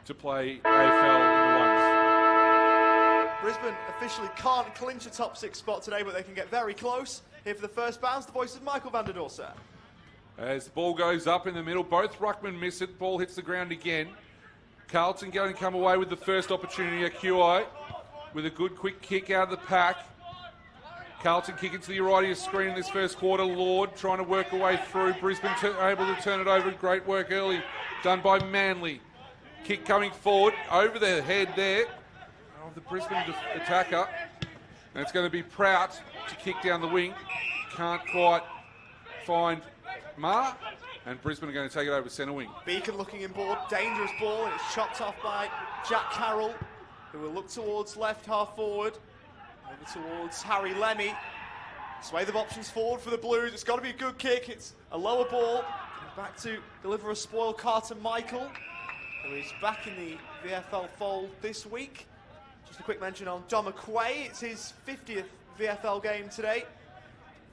to play AFL number ones. Brisbane officially can't clinch a top 6 spot today, but they can get very close. Here for the first bounce, the voice of Michael van der Dorset. As the ball goes up in the middle, both ruckmen miss it. Ball hits the ground again. Carlton going to come away with the first opportunity at QI with a good quick kick out of the pack. Carlton kicking to the right of your screen in this first quarter. Lord trying to work her way through. Brisbane able to turn it over. Great work early done by Manly. Kick coming forward over the head there of the Brisbane attacker. And it's going to be Prout to kick down the wing. Can't quite find Ma. And Brisbane are going to take it over centre wing. Beacon looking inboard. Dangerous ball. And it's chopped off by Jack Carroll, who will look towards left half forward. Over towards Harry Lemmy. Swathe of options forward for the Blues. It's got to be a good kick. It's a lower ball. Back to deliver a spoiled Carlton Michael, who is back in the VFL fold this week. Just a quick mention on John McQuay. It's his 50th VFL game today.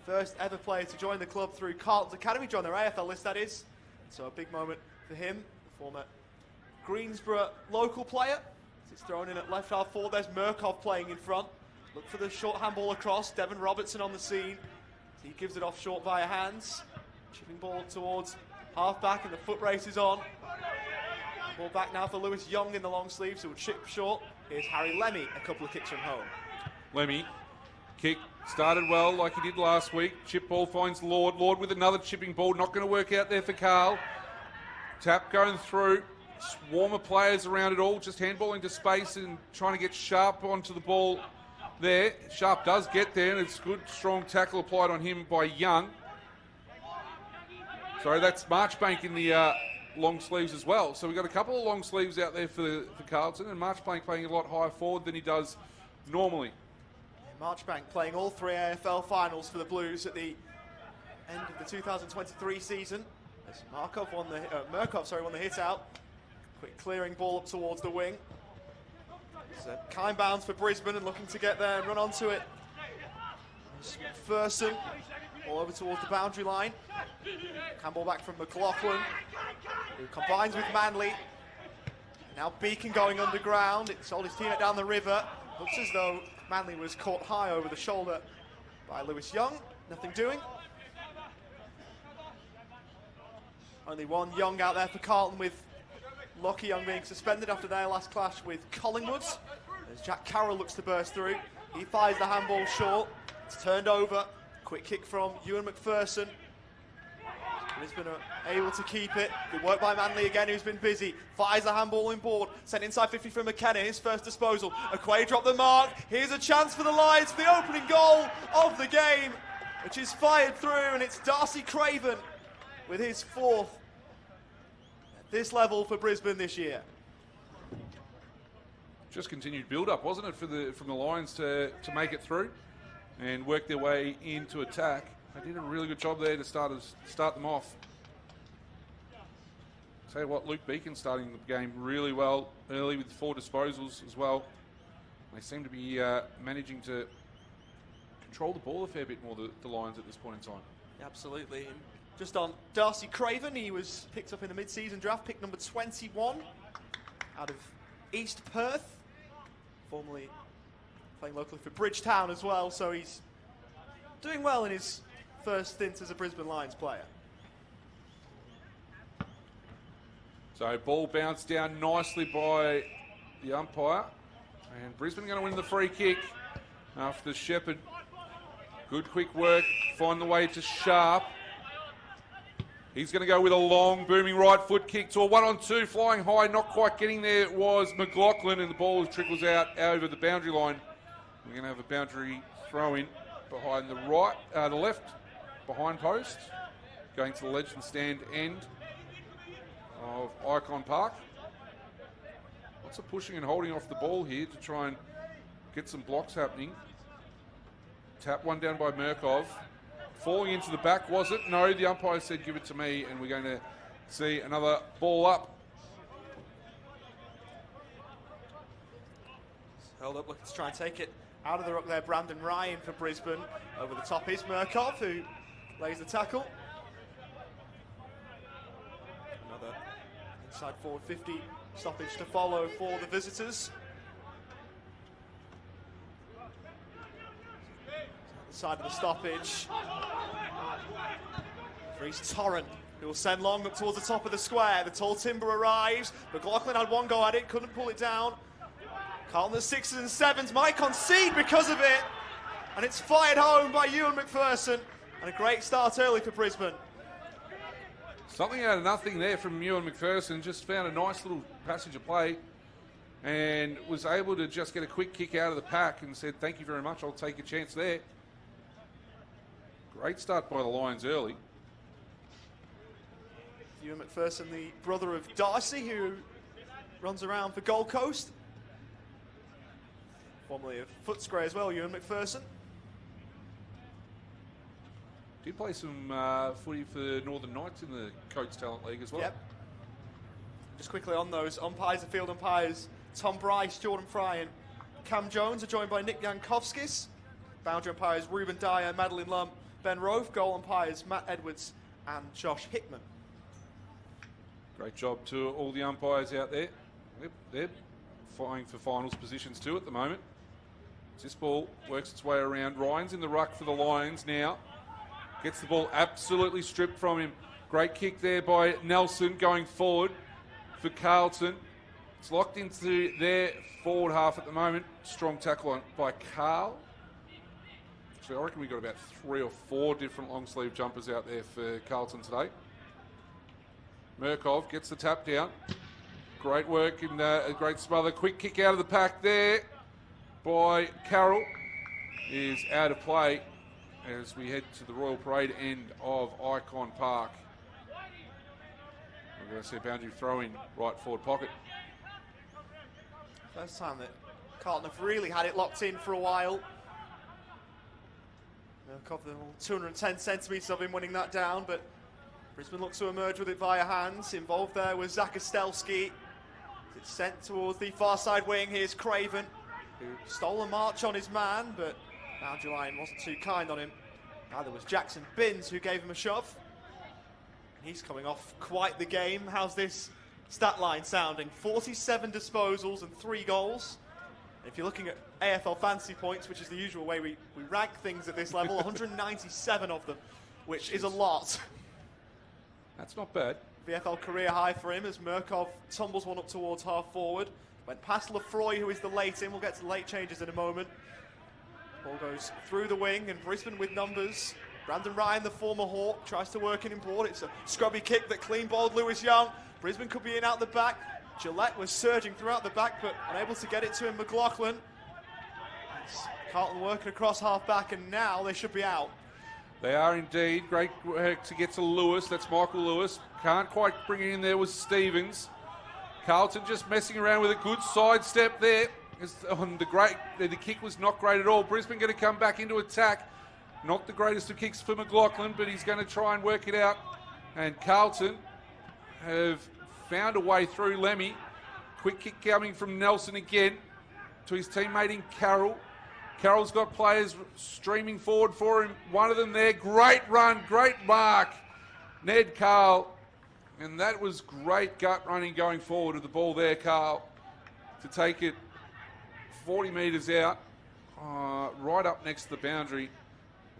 First ever player to join the club through Carlton's Academy. Join their AFL list, that is. So a big moment for him, the former Greensborough local player. It's thrown in at left half forward. There's Murkov playing in front. Look for the short handball across. Devon Robertson on the scene. He gives it off short via hands. Chipping ball towards half back, and the foot race is on. Ball back now for Lewis Young in the long sleeves, who will chip short. Here's Harry Lemmy, a couple of kicks from home. Lemmy, kick started well like he did last week. Chip ball finds Lord. Lord with another chipping ball. Not going to work out there for Carl. Tap going through. Swarm of players around it all. Just handballing to space and trying to get Sharp onto the ball there. Sharp does get there, and it's good, strong tackle applied on him by Young. Sorry, that's Marchbank in the long sleeves as well. So we've got a couple of long sleeves out there for Carlton, and Marchbank playing a lot higher forward than he does normally. Marchbank playing all 3 AFL finals for the Blues at the end of the 2023 season. As Murkov won the hit out. Quick clearing ball up towards the wing. It's a kind bounce for Brisbane, and looking to get there and run onto it. McPherson all over towards the boundary line. Handball back from McLaughlin, who combines with Manley. Now Beacon going underground. It sold his teammate down the river. Looks as though Manley was caught high over the shoulder by Lewis Young. Nothing doing. Only one Young out there for Carlton, with Lockie Young being suspended after their last clash with Collingwood. As Jack Carroll looks to burst through, he fires the handball short. It's turned over. Quick kick from Ewan McPherson. Brisbane are able to keep it. Good work by Manley again, who's been busy. Fires the handball inboard. Sent inside 50 from McKenna, his first disposal. Aquay dropped the mark. Here's a chance for the Lions for the opening goal of the game, which is fired through, and it's Darcy Craven with his 4th at this level for Brisbane this year. Just continued build-up, wasn't it, from the Lions to make it through and work their way into attack. They did a really good job there to start them off. Tell you what, Luke Beacon starting the game really well early with 4 disposals as well. They seem to be managing to control the ball a fair bit more, the Lions, at this point in time. Absolutely. And just on Darcy Craven, he was picked up in the mid-season draft, pick number 21 out of East Perth, formerly playing locally for Bridgetown as well, so he's doing well in his first stint as a Brisbane Lions player. So ball bounced down nicely by the umpire, and Brisbane are going to win the free kick after Shepherd. Good quick work, find the way to Sharp. He's going to go with a long, booming right foot kick to a 1-on-2, flying high, not quite getting there. It was McLaughlin, and the ball trickles out over the boundary line. We're going to have a boundary throw in behind the left, behind post, going to the legend stand end of Icon Park. Lots of pushing and holding off the ball here to try and get some blocks happening. Tap one down by Murkov. Falling into the back, was it? No, the umpire said give it to me, and we're going to see another ball up. Held up, looking to try and take it out of the ruck there. Brandon Ryan for Brisbane. Over the top is Murkov, who lays the tackle. Another inside forward 50 Stoppage to follow for the visitors. The side of the stoppage. Reese Torrent, who will send long up towards the top of the square. The tall timber arrives. McLaughlin had one go at it, couldn't pull it down. Carlton, the 6s and 7s, might concede because of it. And it's fired home by Ewan McPherson. And a great start early for Brisbane. Something out of nothing there from Ewan McPherson. Just found a nice little passage of play and was able to just get a quick kick out of the pack and said, thank you very much, I'll take a chance there. Great start by the Lions early. Ewan McPherson, the brother of Darcy, who runs around for Gold Coast. Formerly of Footscray as well, Ewan McPherson. Did play some footy for Northern Knights in the Coates Talent League as well. Yep. Just quickly on those umpires, the field umpires, Tom Bryce, Jordan Fry and Cam Jones are joined by Nick Yankovskis. Boundary umpires, Ruben Dyer, Madeline Lum, Ben Rofe. Goal umpires, Matt Edwards and Josh Hickman. Great job to all the umpires out there. They're vying for finals positions too at the moment. This ball works its way around. Ryan's in the ruck for the Lions now. Gets the ball absolutely stripped from him. Great kick there by Nelson going forward for Carlton. It's locked into their forward half at the moment. Strong tackle on by Carl. Actually, I reckon we've got about 3 or 4 different long sleeve jumpers out there for Carlton today. Murkov gets the tap down. Great work and a great smother. Quick kick out of the pack there by Carroll is out of play as we head to the Royal Parade end of Icon Park. We're going to see a boundary throw in right forward pocket. First time that Carlton have really had it locked in for a while. Murkov, the 210 centimetres of him winning that down, but Brisbane looks to emerge with it via hands. Involved there was Zach Ostelski. It's sent towards the far side wing. Here's Craven, who stole a march on his man, but boundary line wasn't too kind on him. Neither was Jackson Binns, who gave him a shove. He's coming off quite the game. How's this stat line sounding? 47 disposals and 3 goals. And if you're looking at AFL fantasy points, which is the usual way we rank things at this level, 197 of them, which is a lot. That's not bad. VFL career high for him as Murkov tumbles one up towards half forward. Went past Lefroy, who is the late in. We'll get to the late changes in a moment. Ball goes through the wing and Brisbane with numbers. Brandon Ryan, the former Hawk, tries to work it in board. It's a scrubby kick that clean balled Lewis Young. Brisbane could be in out the back. Gillette was surging throughout the back but unable to get it to him. McLaughlin. It's Carlton working across half back and now they should be out. They are indeed. Great work to get to Lewis. That's Michael Lewis. Can't quite bring it in there with Stevens. Carlton just messing around with a good sidestep there. The kick was not great at all. Brisbane going to come back into attack. Not the greatest of kicks for McLaughlin, but he's going to try and work it out. And Carlton have found a way through Lemmy. Quick kick coming from Nelson again to his teammate in Carroll. Carroll's got players streaming forward for him. One of them there. Great run, great mark. Ned Carl. And that was great gut running going forward with the ball there, Carl, to take it 40 metres out, right up next to the boundary.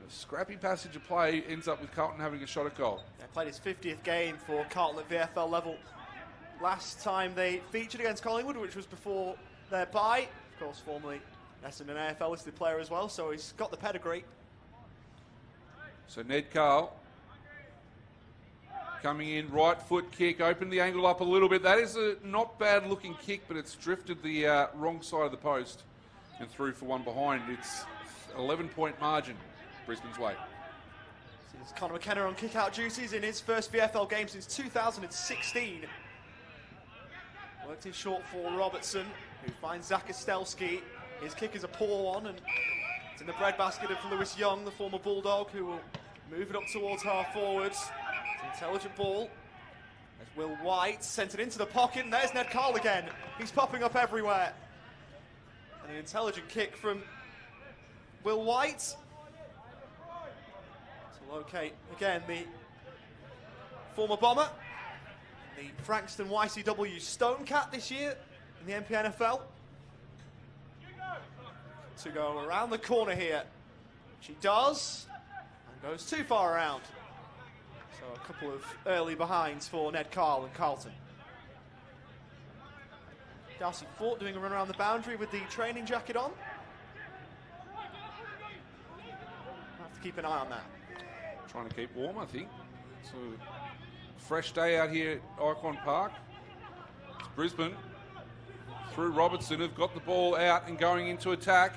A scrappy passage of play ends up with Carlton having a shot at goal. They played his 50th game for Carlton at VFL level. Last time they featured against Collingwood, which was before their bye. Of course, formerly Essendon AFL listed player as well, so he's got the pedigree. So Ned Carl coming in, right foot kick, opened the angle up a little bit. That is a not bad looking kick, but it's drifted the wrong side of the post and through for one behind. It's 11-point margin Brisbane's way. This is Conor McKenna on kick-out duties in his first VFL game since 2016. Worked in short for Robertson, who finds Zach Ostelski. His kick is a poor one, and it's in the breadbasket of Lewis Young, the former Bulldog, who will move it up towards half forwards. It's an intelligent ball. There's Will White, sent it into the pocket, and there's Ned Carl again. He's popping up everywhere. And an intelligent kick from Will White. To locate, again, the former Bomber. the Frankston YCW Stonecat this year in the MPNFL. To go around the corner here. She does, and goes too far around. So a couple of early behinds for Ned Carl and Carlton. Darcy Fort doing a run around the boundary with the training jacket on. Have to keep an eye on that. Trying to keep warm, I think. It's a fresh day out here at Icon Park. It's Brisbane through Robertson, have got the ball out and going into attack.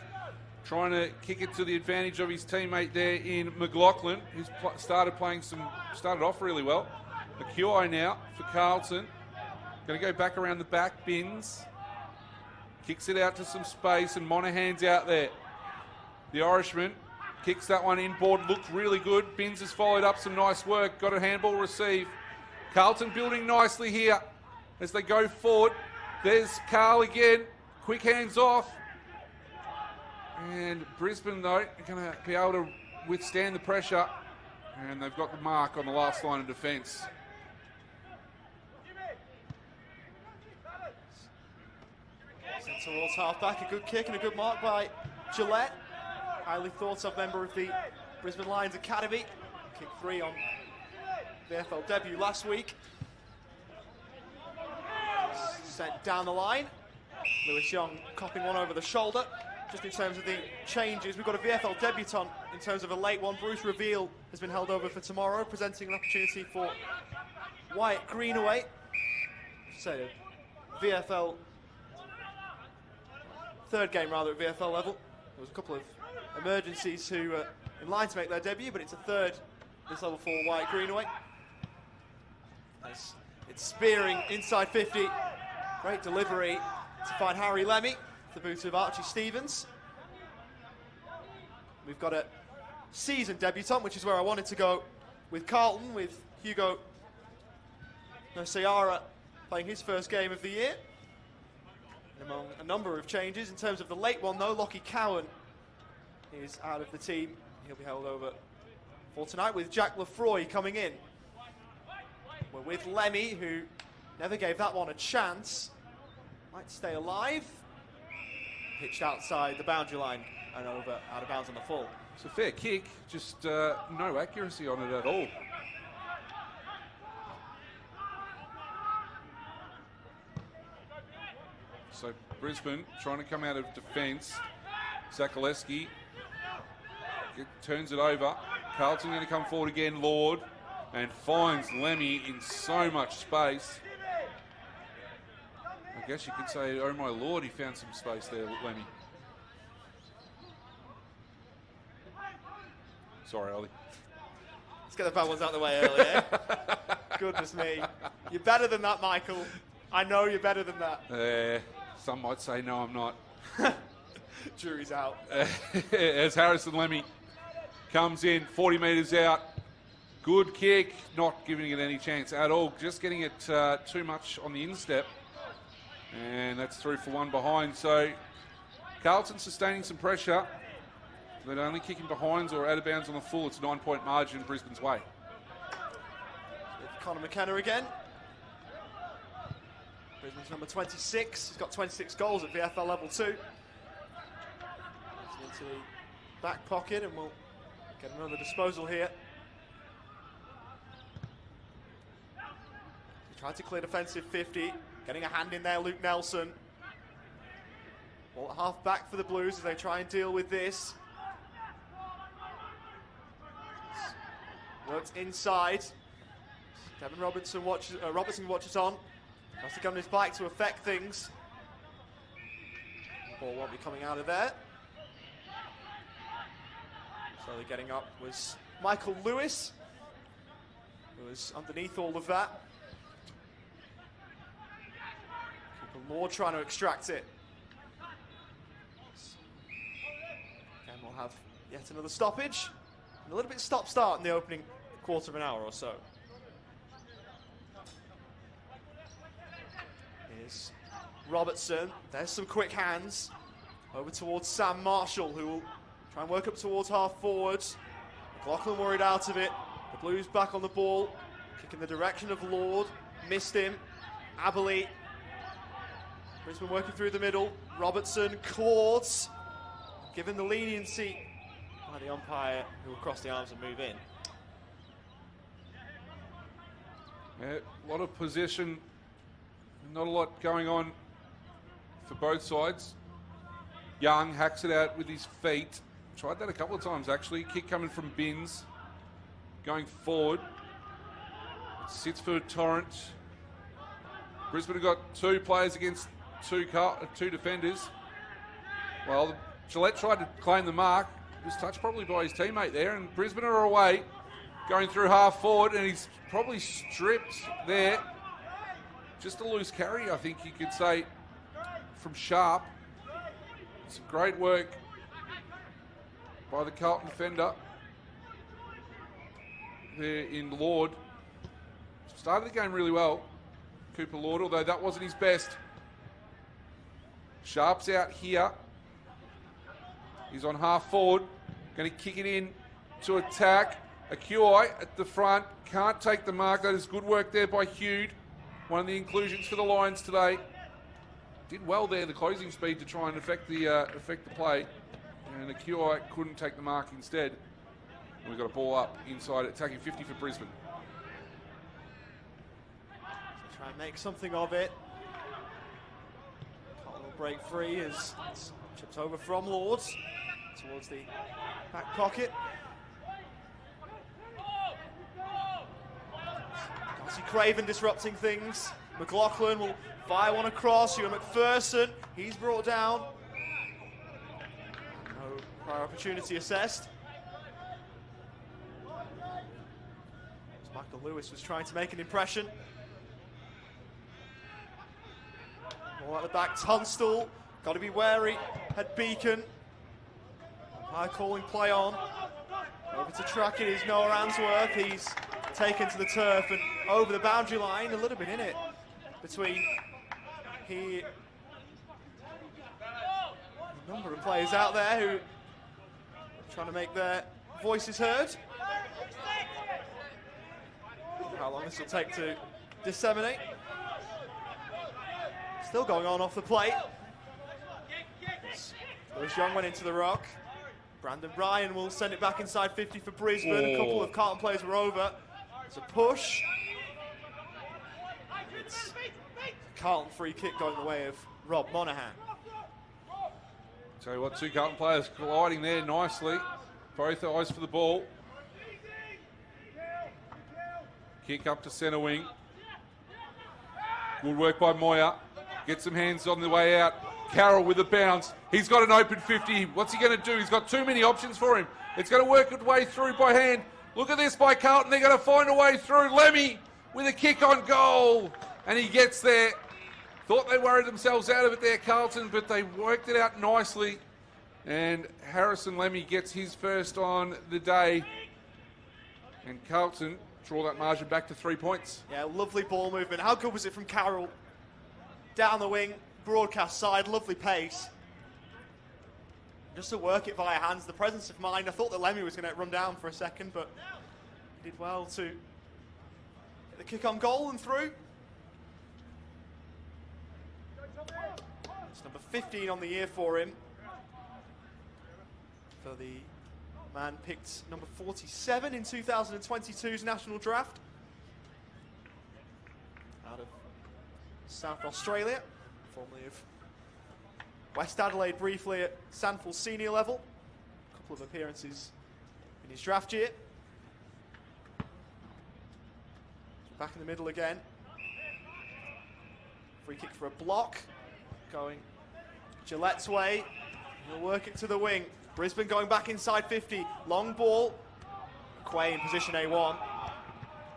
Trying to kick it to the advantage of his teammate there in McLaughlin, who's started off really well. McKeough now for Carlton. Going to go back around the back, Binns. Kicks it out to some space, and Monaghan's out there. The Irishman kicks that one inboard, looked really good. Binns has followed up some nice work, got a handball receive. Carlton building nicely here as they go forward. There's Carl again, quick hands off. And Brisbane, though, are going to be able to withstand the pressure. And they've got the mark on the last line of defence. Sent towards half-back, a good kick and a good mark by Gillette. Highly thought of member of the Brisbane Lions Academy. Kick 3 on VFL debut last week. Sent down the line. Lewis Young copping one over the shoulder. Just in terms of the changes, we've got a VFL debutant in terms of a late one. Bruce Reveal has been held over for tomorrow, presenting an opportunity for Wyatt Greenaway. So, VFL, third game rather at VFL level. There was a couple of emergencies who were in line to make their debut, but it's a third this level for Wyatt Greenaway. It's spearing inside 50. Great delivery to find Harry Lemmy. The boot of Archie Stevens. We've got a seasoned debutant, which is where I wanted to go with Carlton, with Hugo Nosayara playing his first game of the year. And among a number of changes, in terms of the late one though, Lockie Cowan is out of the team. He'll be held over for tonight with Jack Lefroy coming in. We're with Lemmy, who never gave that one a chance. Might stay alive. Pitched outside the boundary line and over out of bounds on the full. It's a fair kick, just no accuracy on it at all. So Brisbane trying to come out of defence. Zakaleski turns it over. Carlton going to come forward again, Lord, and finds Lemmy in so much space. I guess you could say, oh my Lord, he found some space there, Lemmy. Sorry, Ollie. Let's get the bad ones out of the way earlier. Goodness me. You're better than that, Michael. I know you're better than that. Some might say, no, I'm not. Jury's out. As Harrison Lemmy comes in, 40 metres out. Good kick, not giving it any chance at all. Just getting it too much on the instep. And that's through for one behind. So Carlton sustaining some pressure. But only kicking behinds or out of bounds on the full. It's a 9-point margin Brisbane's way. Connor McKenna again. Brisbane's number 26. He's got 26 goals at VFL level 2. Into the back pocket and we'll get another disposal here. He tried to clear defensive 50. Getting a hand in there, Luke Nelson. Ball at half back for the Blues as they try and deal with this. Works inside. Devin Robertson watches on. Has to come on his bike to affect things. Ball won't be coming out of there. Slowly getting up was Michael Lewis, who was underneath all of that. Lord trying to extract it. And we'll have yet another stoppage. And a little bit stop-start in the opening quarter of an hour or so. Here's Robertson. There's some quick hands. Over towards Sam Marshall, who will try and work up towards half forwards. McLaughlin worried out of it. The Blues back on the ball. Kick in the direction of Lord. missed him. Aberley. Brisbane working through the middle. Robertson, Claudes, given the leniency by the umpire, who will cross the arms and move in. Yeah, a lot of possession, not a lot going on for both sides. Young hacks it out with his feet. Tried that a couple of times actually. Kick coming from Binns. Going forward. Sits for Torrent. Brisbane have got two players against two defenders. Well, Gillette tried to claim the mark. Was touched probably by his teammate there, and Brisbane are away. Going through half forward, and he's probably stripped there. Just a loose carry, I think you could say, from Sharp. Some great work by the Carlton defender there in Lord. Started the game really well, Cooper Lord, although that wasn't his best. Sharp's out here. He's on half forward. Going to kick it in to attack. Akioi at the front. Can't take the mark. That is good work there by Hughes. One of the inclusions for the Lions today. Did well there, the closing speed, to try and affect the play. And Akioi couldn't take the mark instead. And we've got a ball up inside, attacking 50 for Brisbane. So try and make something of it. Carlton will break free as it's chipped over from Lords towards the back pocket. Darcy Craven disrupting things. McLaughlin will fire one across. Hugh McPherson, he's brought down. No prior opportunity assessed. As Michael Lewis was trying to make an impression. More at the back, Tunstall. Got to be wary at Beacon. High calling play on. Over to track it is Noah Answorth. He's taken to the turf and over the boundary line. A little bit in it between a number of players out there who are trying to make their voices heard. How long this will take to disseminate. Still going on off the plate. Lewis Young went into the rock. Brandon Ryan will send it back inside 50 for Brisbane. Oh. A couple of Carlton players were over. It's a push. It's a Carlton free kick going the way of Rob Monaghan. Tell you what, two Carlton players colliding there nicely. Both eyes for the ball. Kick up to centre wing. Good work by Moyer. Get some hands on the way out. Carroll with a bounce. He's got an open 50. What's he going to do? He's got too many options for him. It's going to work its way through by hand. Look at this by Carlton. They're going to find a way through. Lemmy with a kick on goal. And he gets there. Thought they worried themselves out of it there, Carlton, but they worked it out nicely. And Harrison Lemmy gets his first on the day. And Carlton draw that margin back to 3 points. Yeah, lovely ball movement. How good was it from Carroll? Down the wing, broadcast side, lovely pace. Just to work it via hands, the presence of mind. I thought that Lemmy was going to run down for a second, but he did well to get the kick on goal and through. It's number 15 on the year for him. For the man picked number 47 in 2022's national draft. Out of South Australia, formerly of West Adelaide briefly at Sandford senior level. A couple of appearances in his draft year. Back in the middle again. Free kick for a block. Going Gillette's way. He'll work it to the wing. Brisbane going back inside 50. Long ball. Quay in position A1.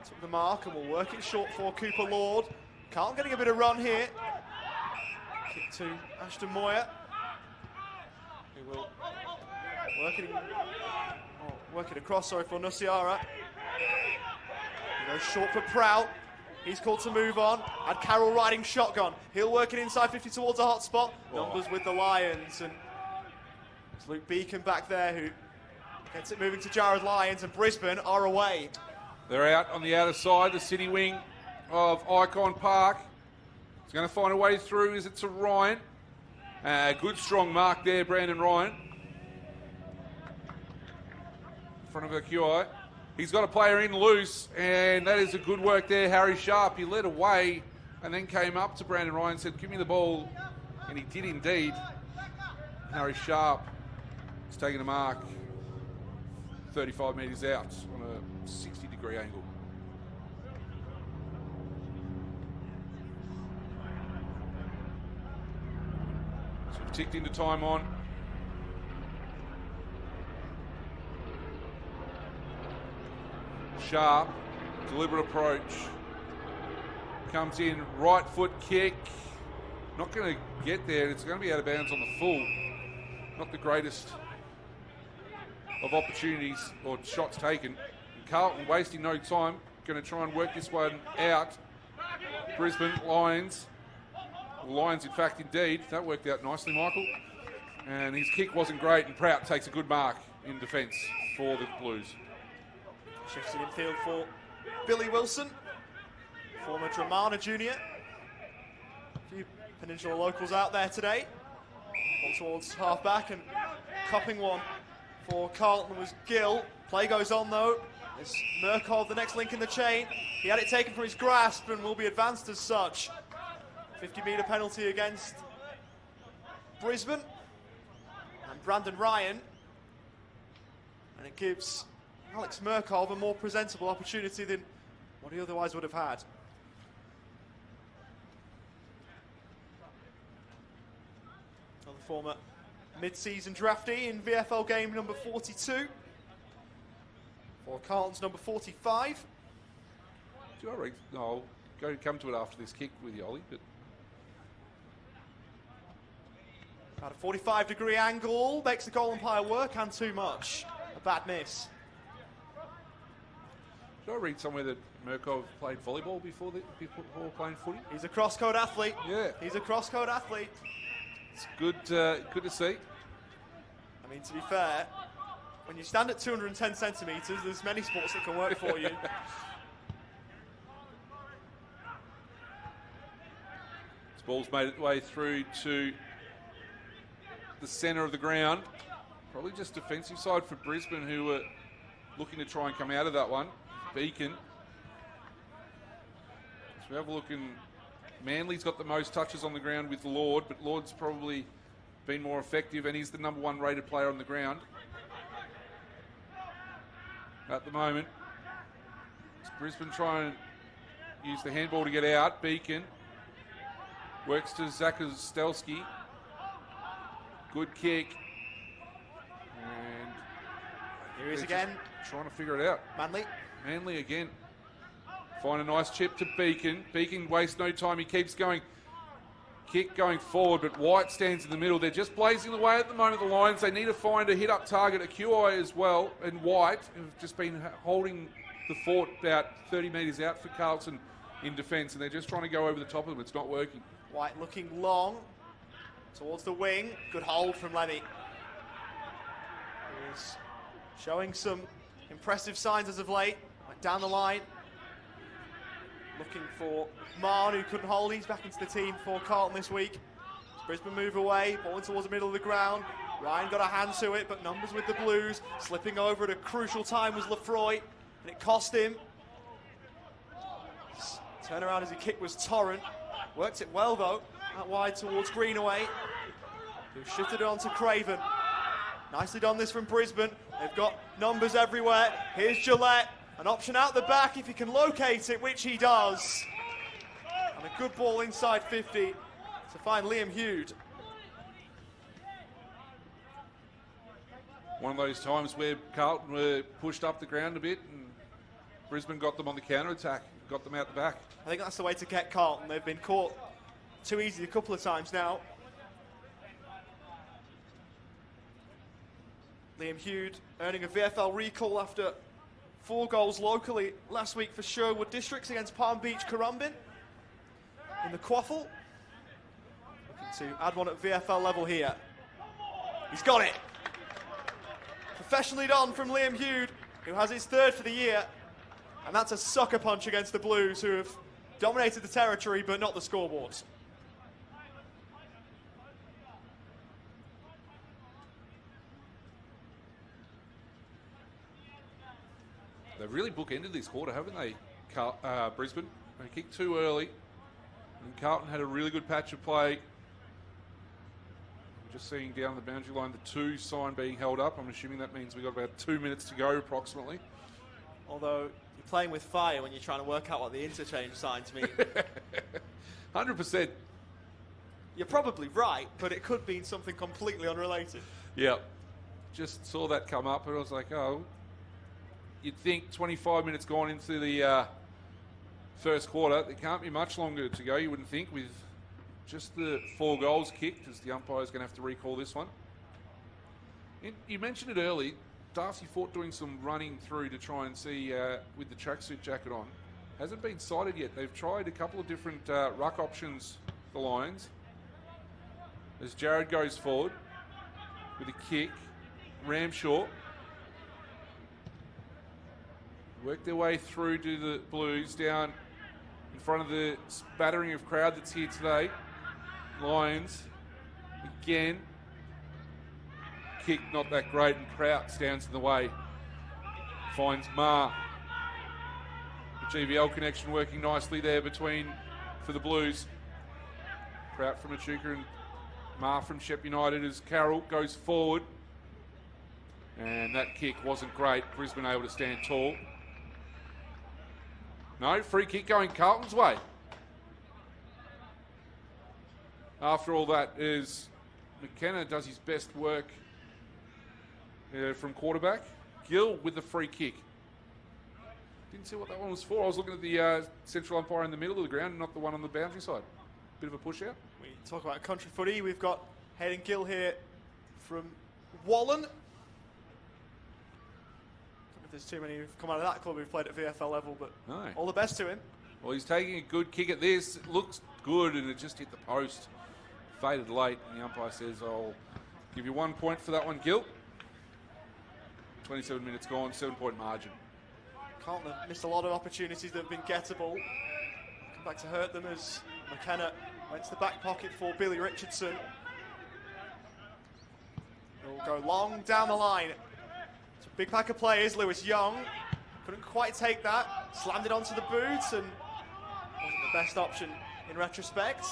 Took the mark and will work it short for Cooper Lord. Carlton getting a bit of run here. Kick to Ashton Moyer, who will work it across, sorry, for Nusiara. He goes short for Prout. He's called to move on. Had Carroll riding shotgun. He'll work it inside 50 towards a hot spot. Numbers with the Lions. And it's Luke Beacon back there who gets it moving to Jared Lyons, and Brisbane are away. They're out on the outer side, the city wing. of Icon Park. He's going to find a way through. Is it to Ryan? Good strong mark there, Brandon Ryan. In front of her QI. He's got a player in loose, and that is a good work there, Harry Sharp. He led away and then came up to Brandon Ryan and said, give me the ball. And he did indeed. Harry Sharp is taking a mark 35 metres out on a 60-degree angle. So we've ticked into time on. Sharp, deliberate approach. Comes in, right foot kick. Not going to get there. It's going to be out of bounds on the full. Not the greatest of opportunities or shots taken. And Carlton wasting no time. Going to try and work this one out. Brisbane, Lions. Lions, in fact, indeed. That worked out nicely, Michael. And his kick wasn't great, and Prout takes a good mark in defence for the Blues. Shifts it in field for Billy Wilson, former Dramana junior. A few Peninsula locals out there today. One towards half-back, and cupping one for Carlton was Gill. Play goes on, though. It's Murkov, the next link in the chain. He had it taken from his grasp and will be advanced as such. 50-metre penalty against Brisbane and Brandon Ryan. And it gives Alex Murkov a more presentable opportunity than what he otherwise would have had. Another former mid-season draftee in VFL game number 42. For Carlton's number 45. Do I read? No, I'll come to it after this kick with you, Ollie. But at a 45-degree angle, makes the goal umpire work, and too much. A bad miss. Did I read somewhere that Murkov played volleyball before playing footy? He's a cross-code athlete. Yeah. He's a cross-code athlete. It's good, good to see. I mean, to be fair, when you stand at 210 centimetres, there's many sports that can work for you. This ball's made its way through to the centre of the ground. Probably just defensive side for Brisbane, who were looking to try and come out of that one. Beacon. So we have a look in. Manly's got the most touches on the ground with Lord, but Lord's probably been more effective, and he's the number 1 rated player on the ground at the moment. It's Brisbane trying to use the handball to get out. Beacon works to Zakostelski. Good kick. And here he is again. Trying to figure it out. Manly again. Find a nice chip to Beacon. Beacon wastes no time. He keeps going. Kick going forward, but White stands in the middle. They're just blazing away at the moment, the Lions. They need to find a hit-up target, a QI as well. And White, who've just been holding the fort about 30 metres out for Carlton in defence, and they're just trying to go over the top of them. It's not working. White looking long towards the wing. Good hold from Lemmy. He's showing some impressive signs as of late. Went down the line. Looking for Marn, who couldn't hold. He's back into the team for Carlton this week. As Brisbane move away, ball towards the middle of the ground. Ryan got a hand to it, but numbers with the Blues. Slipping over at a crucial time was Lefroy, and it cost him. Turn around as he kicked was Torrent. Worked it well, though. Out wide towards Greenaway, who shifted it on to Craven. Nicely done this from Brisbane. They've got numbers everywhere. Here's Gillette. An option out the back if he can locate it, which he does. And a good ball inside 50 to find Liam Hughes. One of those times where Carlton were pushed up the ground a bit and Brisbane got them on the counter-attack, got them out the back. I think that's the way to get Carlton. They've been caught too easy a couple of times now. Liam Hughes earning a VFL recall after 4 goals locally last week for Sherwood Districts against Palm Beach Currumbin in the Quaffle. Looking to add one at VFL level here. He's got it. Professionally done from Liam Hughes, who has his 3rd for the year. And that's a sucker punch against the Blues, who have dominated the territory, but not the scoreboards. They've really bookended this quarter, haven't they, Brisbane? They kicked too early, and Carlton had a really good patch of play. Just seeing down the boundary line the 2 sign being held up. I'm assuming that means we've got about 2 minutes to go approximately. Although you're playing with fire when you're trying to work out what the interchange signs mean. 100%. You're probably right, but it could mean something completely unrelated. Yeah. Just saw that come up and I was like, oh, you'd think 25 minutes gone into the first quarter. There can't be much longer to go, you wouldn't think, with just the 4 goals kicked, as the umpire's going to have to recall this one. You mentioned it early. Darcy Fort doing some running through to try and see with the tracksuit jacket on. Hasn't been sighted yet. They've tried a couple of different ruck options, the Lions. As Jared goes forward with a kick. Ramshaw. Work their way through to the Blues down in front of the spattering of crowd that's here today. Lions again. Kick not that great, and Prout stands in the way. Finds Ma. The GVL connection working nicely there for the Blues. Prout from Echuca and Ma from Shep United as Carroll goes forward. And that kick wasn't great. Brisbane able to stand tall. No, free kick going Carlton's way. After all that is McKenna does his best work from quarterback. Gill with the free kick. Didn't see what that one was for. I was looking at the central umpire in the middle of the ground, not the one on the boundary side. Bit of a push out. We talk about country footy. We've got Hayden Gill here from Wallen. There's too many who've come out of that club who've played at VFL level, but no. All the best to him. Well, he's taking a good kick at this. It looks good, and it just hit the post. Faded late, and the umpire says, I'll give you 1 point for that one, Gill. 27 minutes gone, 7-point margin. Carlton have missed a lot of opportunities that have been gettable. Come back to hurt them as McKenna went to the back pocket for Billy Richardson. He'll go long down the line. It's a big pack of players. Lewis Young couldn't quite take that. Slammed it onto the boots and wasn't the best option in retrospect.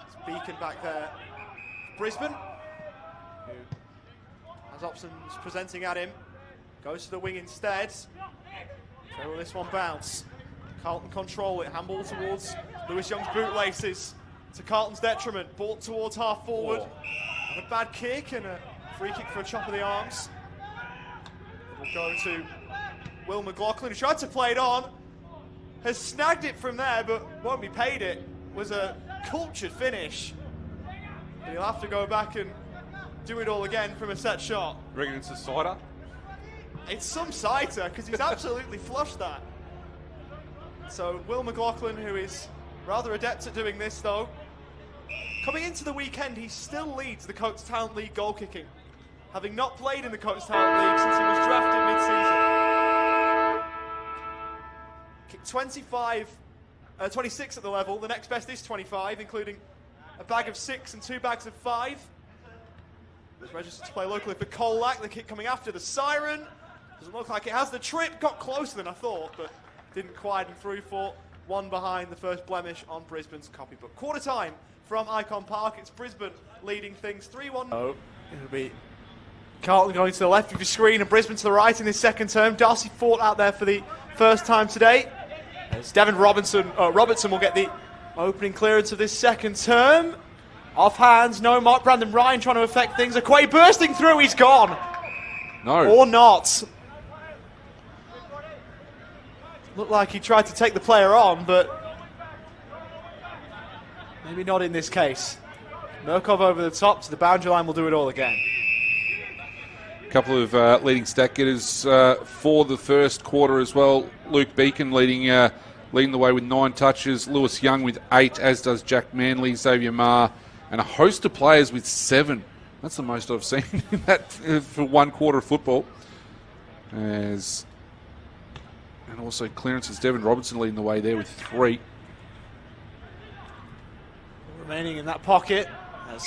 It's Beacon back there. Brisbane, who has options presenting at him, goes to the wing instead. So will this one bounce? Carlton control it. Handball towards Lewis Young's bootlaces. To Carlton's detriment. Ball towards half forward. And a bad kick and a free kick for a chop of the arms. We'll go to Will McLaughlin, who tried to play it on. Has snagged it from there, but won't be paid it. Was a cultured finish. But he'll have to go back and do it all again from a set shot. Reckon it's a sider? It's some sighter, because he's absolutely flushed that. So Will McLaughlin, who is rather adept at doing this though, coming into the weekend, he still leads the Coates Talent League goal kicking, having not played in the Coates Talent League since he was drafted mid-season. Kicked 26 at the level. The next best is 25, including a bag of 6 and 2 bags of 5. Was registered to play locally for Colac. The kick coming after the siren. Doesn't look like it has the trip. Got closer than I thought, but didn't quite, and through for one behind, the first blemish on Brisbane's copybook. Quarter time from Icon Park. It's Brisbane leading things 3-1. Oh, it'll be Carlton going to the left of your screen and Brisbane to the right in this second term. Darcy Fort out there for the first time today. As Devin Robertson will get the opening clearance of this second term. Off hands, no mark. Brandon Ryan trying to affect things. Aquay bursting through, he's gone. No. Or not. Looked like he tried to take the player on, but maybe not in this case. Murkov over the top to the boundary line will do it all again. A couple of leading stat getters for the first quarter as well. Luke Beacon leading the way with 9 touches. Lewis Young with 8, as does Jack Manley, Xavier Marr, and a host of players with 7. That's the most I've seen in that for one quarter of football. As And also clearances. Devin Robertson leading the way there with 3. Remaining in that pocket, as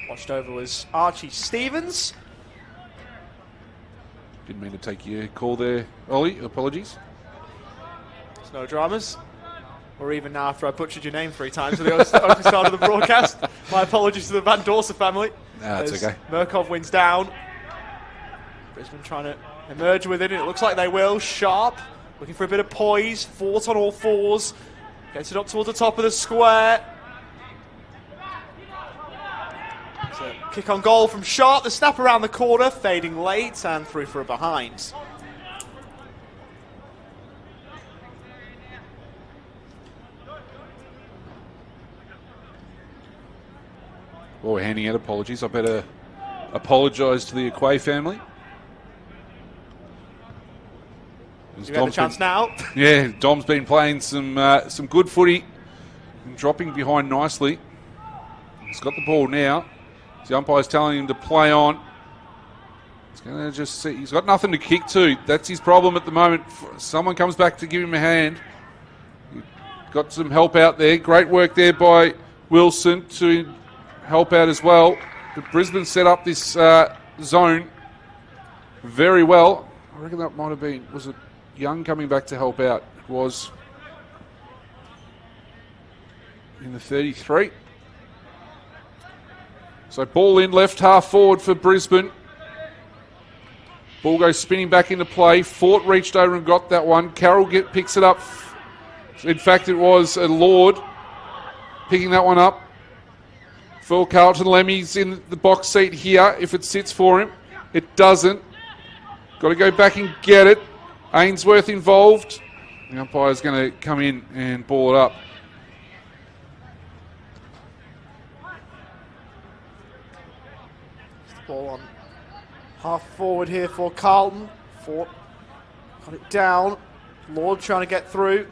watched over was Archie Stevens. Didn't mean to take your call there, Ollie. Apologies. There's no dramas. Or even now after I butchered your name 3 times at the opening start of the broadcast. My apologies to the Van Dorsen family. Nah, that's okay. Murkov wins down. Brisbane trying to emerge with it, and it looks like they will. Sharp, looking for a bit of poise. Fort on all 4s. Gets it up towards the top of the square. It's a kick on goal from Sharp. The snap around the corner, fading late and through for a behind. Well, we're handing out apologies. I better apologise to the Aquay family. You have the chance now. Yeah, Dom's been playing some good footy and dropping behind nicely. He's got the ball now. The umpire's telling him to play on. He's going to just see. He's got nothing to kick to. That's his problem at the moment. Someone comes back to give him a hand. Got some help out there. Great work there by Wilson to help out as well. But Brisbane set up this zone very well. I reckon that might have been, was it Young coming back to help out? It was in the 33. So ball in, left half forward for Brisbane. Ball goes spinning back into play. Fort reached over and got that one. Carroll picks it up. In fact, it was a Lord picking that one up. Phil Carlton. Lemmy's in the box seat here if it sits for him. It doesn't. Got to go back and get it. Ainsworth involved. The umpire's going to come in and ball it up. Ball on half forward here for Carlton. Fort got it down. Lord trying to get through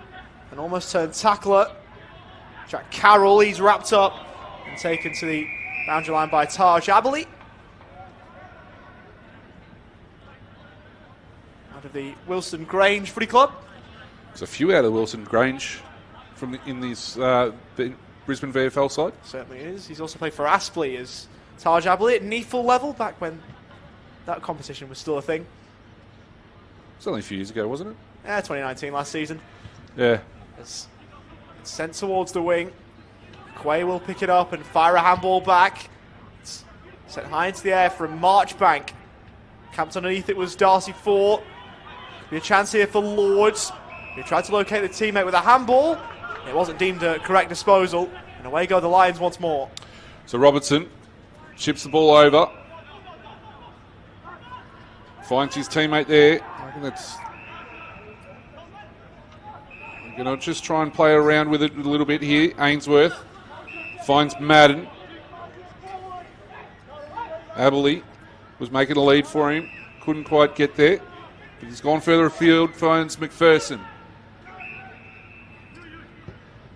and almost turned tackler. Jack Carroll, he's wrapped up and taken to the boundary line by Taj Aberley. Out of the Wilson Grange Footy Club. There's a few out of Wilson Grange from in this Brisbane VFL side. Certainly is. He's also played for Aspley as Taj Aberley at NEFL level back when that competition was still a thing. It's only a few years ago, wasn't it? Yeah, 2019 last season. Yeah. It's sent towards the wing. Quay will pick it up and fire a handball back. It's sent high into the air from Marchbank. Camped underneath it was Darcy Fort. Be a chance here for Lords, who tried to locate the teammate with a handball. It wasn't deemed a correct disposal. And away go the Lions once more. So Robertson chips the ball over. Finds his teammate there. I think that's... We're going to just try and play around with it a little bit here. Ainsworth finds Madden. Aberley was making a lead for him. Couldn't quite get there. But he's gone further afield, finds McPherson.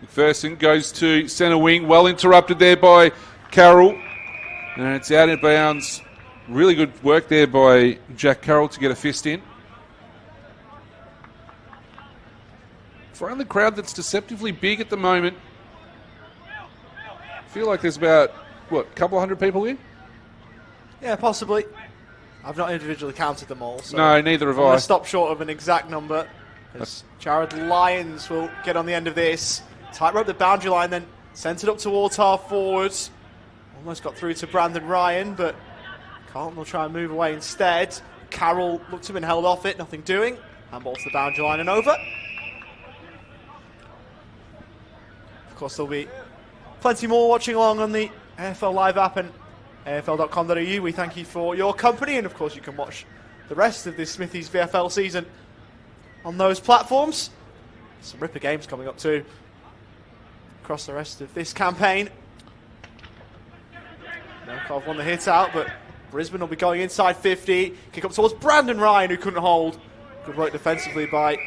McPherson goes to centre wing. Well interrupted there by Carroll. And it's out of bounds. Really good work there by Jack Carroll to get a fist in. For only the crowd that's deceptively big at the moment. I feel like there's about, what, a couple of hundred people here? Yeah, possibly. I've not individually counted them all. So no, neither have I. I'm going to stop short of an exact number. As Jared Lyons will get on the end of this. Tightrope the boundary line, then sent it up towards half forwards. Almost got through to Brandon Ryan, but Carlton will try and move away instead. Carroll looked to have been held off it, nothing doing. Handball to the boundary line and over. Of course, there'll be plenty more watching along on the AFL Live app and AFL.com.au. We thank you for your company, and of course you can watch the rest of this Smithies VFL season on those platforms. Some ripper games coming up too across the rest of this campaign. Melkov won the hit out, but Brisbane will be going inside 50. Kick up towards Brandon Ryan, who couldn't hold. Good work defensively by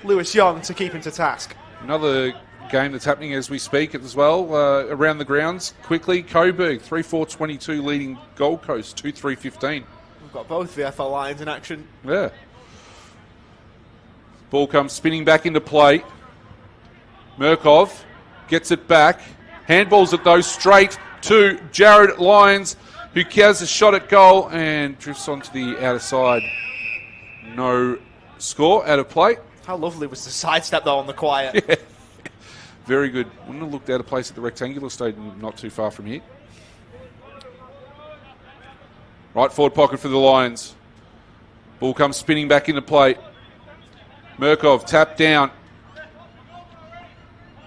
Lewis Young to keep him to task. Another game that's happening as we speak as well, around the grounds. Quickly, Coburg, 3-4-22 leading Gold Coast, 2-3-15. We've got both VFL Lions in action. Yeah. Ball comes spinning back into play. Murkov gets it back. Handballs it though straight to Jared Lyons, who has a shot at goal and drifts onto the outer side. No score, out of play. How lovely was the sidestep though on the quiet? Yeah. Very good. Wouldn't have looked out of place at the rectangular stadium not too far from here. Right forward pocket for the Lions. Ball comes spinning back into play. Murkov tapped down.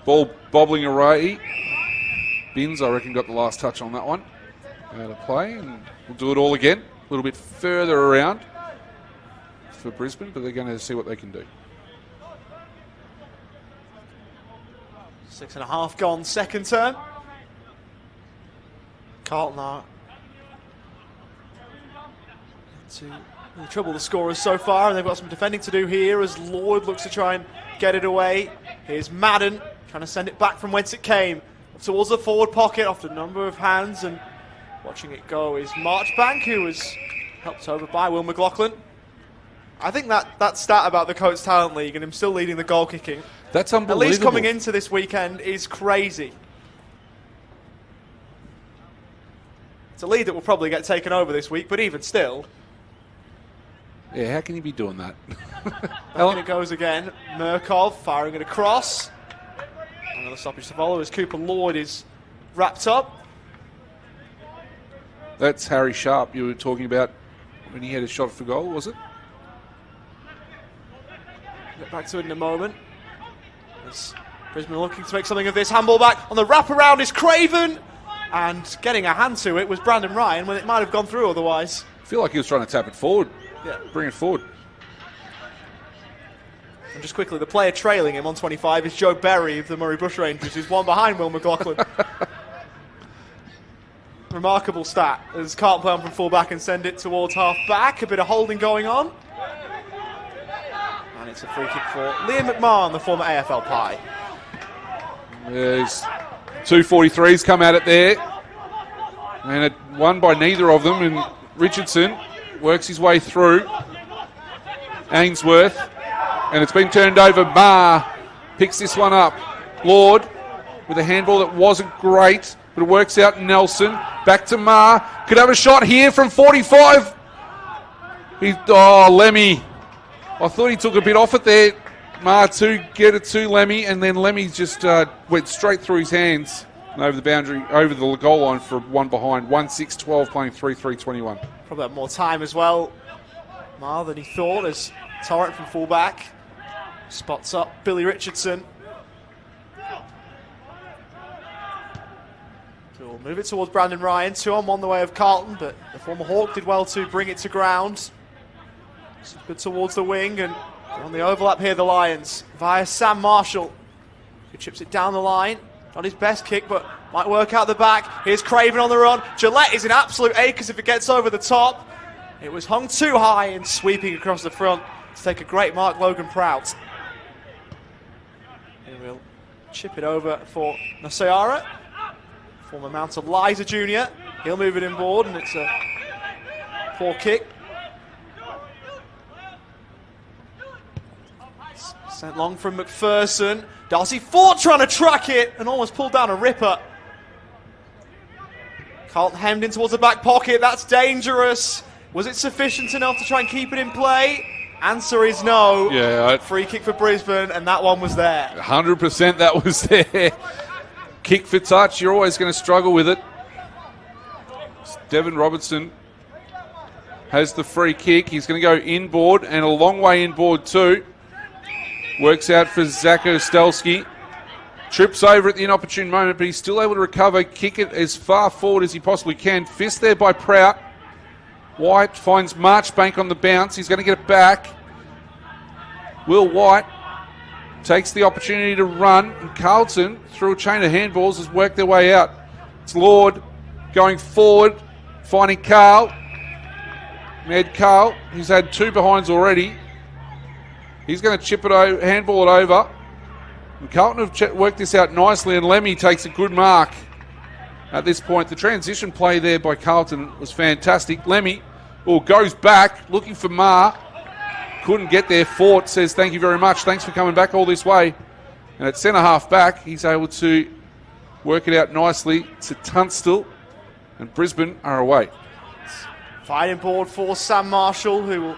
Ball bobbling away. Binns, I reckon, got the last touch on that one. Out of play, and we'll do it all again. A little bit further around for Brisbane, but they're going to see what they can do. 6.5 gone, second term. Carlton are to trouble the scorers so far, and they've got some defending to do here as Lord looks to try and get it away. Here's Madden trying to send it back from whence it came towards the forward pocket off the number of hands, and watching it go is Marchbank, who was helped over by Will McLaughlin. I think that stat about the Coates Talent League and him still leading the goal kicking, that's unbelievable. at least coming into this weekend, is crazy. It's a lead that will probably get taken over this week, but even still. Yeah, how can you be doing that? Back it goes again. Murkov firing it across. Another stoppage to follow as Cooper Lord is wrapped up. That's Harry Sharp you were talking about when he had a shot for goal, was it? Get back to it in a moment. As Brisbane are looking to make something of this. Handball back on the wraparound is Craven. And getting a hand to it was Brandon Ryan when it might have gone through otherwise. I feel like he was trying to tap it forward. Yeah. Bring it forward. And just quickly, the player trailing him on 25 is Joe Berry of the Murray Bushrangers, who's one behind Will McLaughlin. Remarkable stat as Carlton play on from full back and send it towards half back. A bit of holding going on. And it's a free kick for Liam McMahon, the former AFL Pie. There's 2.43s come at it there. And it won by neither of them. And Richardson works his way through. Ainsworth. And it's been turned over. Marr picks this one up. Lord with a handball that wasn't great, but it works out. Nelson back to Marr. Could have a shot here from 45. Lemmy. I thought he took a bit off it there. Marr to get it to Lemmy, and then Lemmy just went straight through his hands and over the boundary, over the goal line for one behind. 1-6-12 playing 3-3-21. Probably had more time as well, Marr, than he thought, as Torrent from full-back spots up Billy Richardson. So we'll move it towards Brandon Ryan. 2-on-1 the way of Carlton, but the former Hawk did well to bring it to ground. Good towards the wing, and on the overlap here, the Lions via Sam Marshall, who chips it down the line. Not his best kick, but might work out the back. Here's Craven on the run. Gillette is in absolute acres if it gets over the top. It was hung too high and sweeping across the front to take a great mark, Logan Prout. And we'll chip it over for Nasayara, former Mount Eliza Jr. He'll move it inboard, and it's a poor kick. Sent long from McPherson. Darcy Ford trying to track it and almost pulled down a ripper. Carlton hemmed in towards the back pocket. That's dangerous. Was it sufficient enough to try and keep it in play? Answer is no. Yeah. Free kick for Brisbane, and that one was there. 100% that was there. Kick for touch. You're always going to struggle with it. Devon Robertson has the free kick. He's going to go inboard, and a long way inboard too. Works out for Zach Ostelsky. Trips over at the inopportune moment, but he's still able to recover, kick it as far forward as he possibly can. Fist there by Prout. White finds Marchbank on the bounce. He's going to get it back. Will White takes the opportunity to run. And Carlton, through a chain of handballs, has worked their way out. It's Lord going forward, finding Carl. Ned Carl, he's had two behinds already. He's going to chip it over, handball it over. And Carlton have worked this out nicely, and Lemmy takes a good mark at this point. The transition play there by Carlton was fantastic. Lemmy goes back, looking for Marr. couldn't get there. Fort says thank you very much. Thanks for coming back all this way. And at centre half back, he's able to work it out nicely to Tunstall. And Brisbane are away. Fighting board for Sam Marshall, who will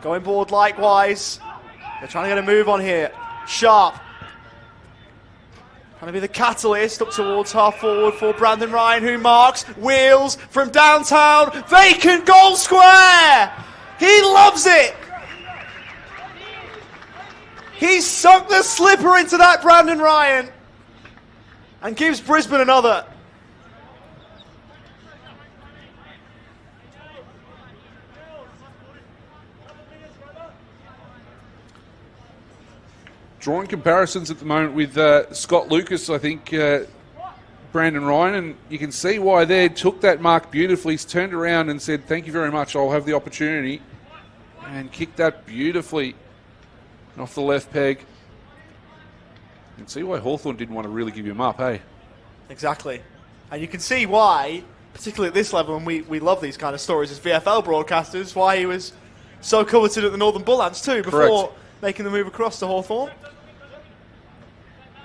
go in board likewise. They're trying to get a move on here. Sharp. Trying to be the catalyst up towards half forward for Brandon Ryan, who marks. Wheels from downtown. Vacant goal square. He loves it. He sunk the slipper into that, Brandon Ryan, and gives Brisbane another. Drawing comparisons at the moment with Scott Lucas, I think, Brandon Ryan, and you can see why they took that mark beautifully. He's turned around and said, thank you very much, I'll have the opportunity, and kicked that beautifully off the left peg. You can see why Hawthorn didn't want to really give him up, hey? Exactly. And you can see why, particularly at this level, and we love these kind of stories as VFL broadcasters, why he was so coveted at the Northern Bullants too, before making the move across to Hawthorn.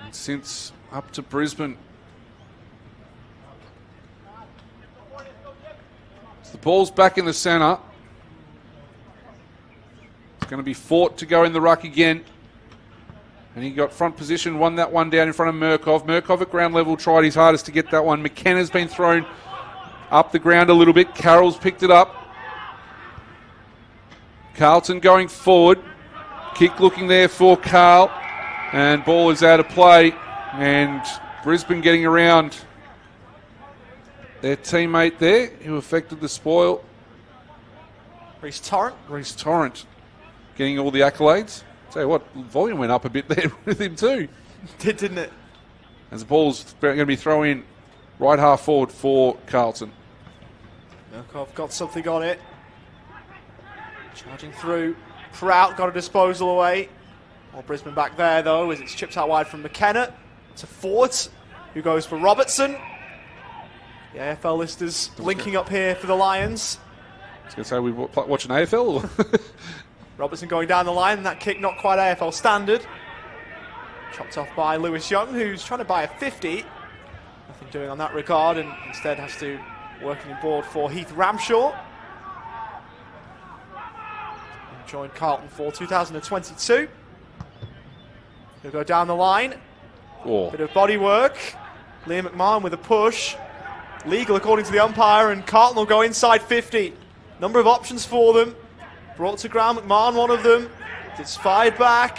And since up to Brisbane. So the ball's back in the centre. It's going to be Fort to go in the ruck again. And he got front position, won that one down in front of Murkov. Murkov at ground level tried his hardest to get that one. McKenna's been thrown up the ground a little bit. Carroll's picked it up. Carlton going forward. Kick looking there for Carl. And ball is out of play. And Brisbane getting around their teammate there who affected the spoil. Reece Torrent. Reece Torrent getting all the accolades. Tell you what, volume went up a bit there with him too. Didn't it? As the ball's going to be thrown in right half forward for Carlton. Murkov got something on it. Charging through. Prout got a disposal away. Well, Brisbane back there though, as it's chipped out wide from McKenna to Fort, who goes for Robertson. The AFL listers linking up here for the Lions. I was going to say, we watching AFL? Robertson going down the line, and that kick not quite AFL standard. Chopped off by Lewis Young, who's trying to buy a 50. Nothing doing on that regard, and instead has to working in board for Heath Ramshaw. Joined Carlton for 2022. He'll go down the line. Oh. Bit of body work. Liam McMahon with a push. Legal according to the umpire, and Carlton will go inside 50. Number of options for them. Brought to ground, McMahon one of them. It's fired back.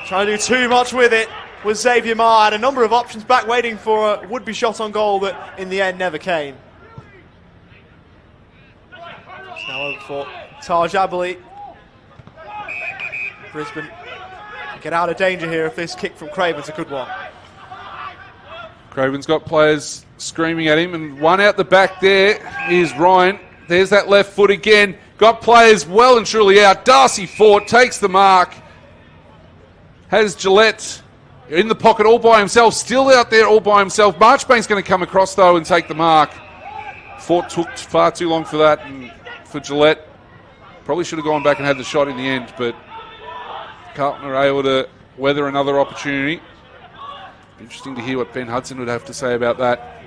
Trying to do too much with it was Xavier Maher. Had a number of options back waiting for a would-be shot on goal that in the end never came. It's now over for Taj Aberley. Brisbane get out of danger here if this kick from Craven's a good one. Craven's got players screaming at him, and one out the back there is Ryan. There's that left foot again. Got players well and truly out. Darcy Fort takes the mark. Has Gillette in the pocket all by himself. Still out there all by himself. Marchbank's going to come across, though, and take the mark. Fort took far too long for that, and for Gillette. Probably should have gone back and had the shot in the end, but Carlton are able to weather another opportunity. Interesting to hear what Ben Hudson would have to say about that,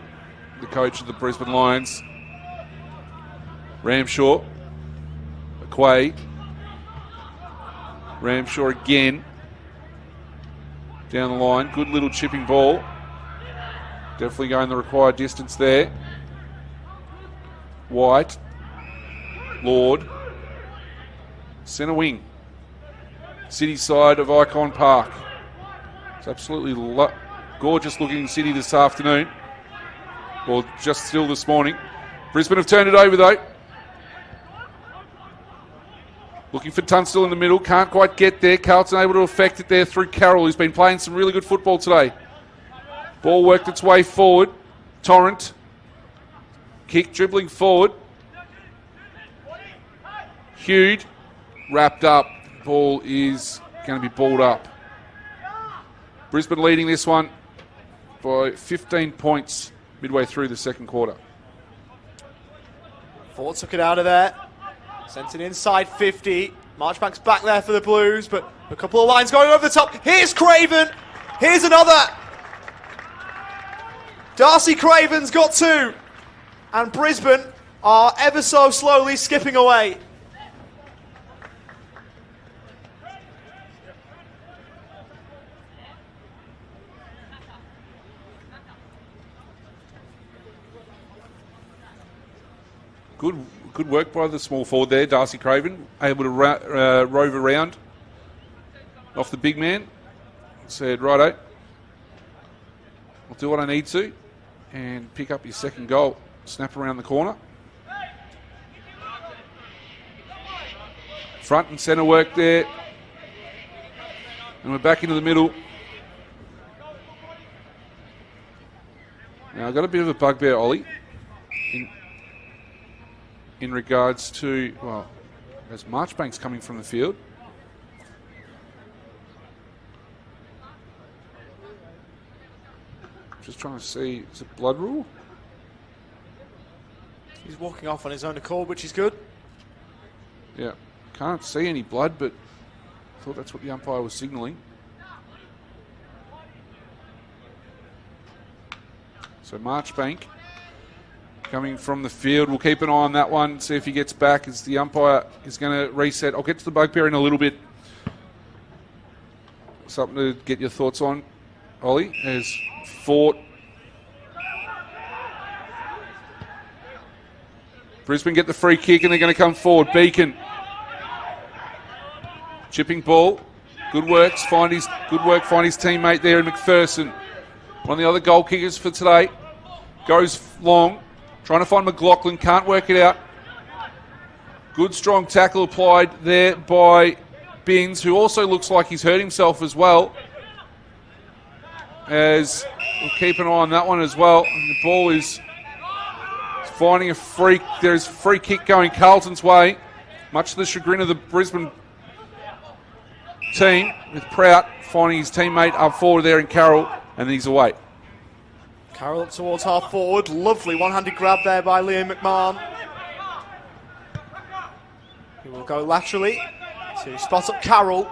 the coach of the Brisbane Lions. Ramshaw, McQuaid, Ramshaw again, down the line, good little chipping ball, definitely going the required distance there. White, Lord, centre wing, city side of Icon Park. It's absolutely gorgeous looking city this afternoon, or just still this morning. Brisbane have turned it over though. Looking for Tunstall in the middle, can't quite get there. Carlton able to affect it there through Carroll, who's been playing some really good football today. Ball worked its way forward. Torrent, kick dribbling forward. Hewed, wrapped up. Ball is going to be balled up. Brisbane leading this one by 15 points midway through the second quarter. Fort took it out of there. Sent it inside 50. Marchbank's back there for the Blues, but a couple of lines going over the top. Here's Craven. Here's another. Darcy Craven's got two. And Brisbane are ever so slowly skipping away. Good work by the small forward there, Darcy Craven, able to rove around off the big man. Said, righto, I'll do what I need to and pick up your second goal. Snap around the corner. Front and centre work there. And we're back into the middle. Now, I've got a bit of a bugbear, Ollie, in regards to, well, as Marchbank's coming from the field. Just trying to see, is it blood rule? He's walking off on his own accord, which is good. Yeah, can't see any blood, but I thought that's what the umpire was signalling. So Marchbank coming from the field. We'll keep an eye on that one, see if he gets back as the umpire is going to reset. I'll get to the bugbear in a little bit. Something to get your thoughts on, Ollie, as Fort. Brisbane get the free kick and they're going to come forward. Beacon. Chipping ball. Good work, find his teammate there in McPherson. One of the other goal kickers for today. Goes long. Trying to find McLaughlin. Can't work it out. Good strong tackle applied there by Binns, who also looks like he's hurt himself as well. As we'll keep an eye on that one as well. And the ball is finding a free. There's a free kick going Carlton's way, much to the chagrin of the Brisbane team, with Prout finding his teammate up forward there in Carroll, and he's away. Carroll up towards half forward. Lovely one-handed grab there by Liam McMahon. He will go laterally to spot up Carroll.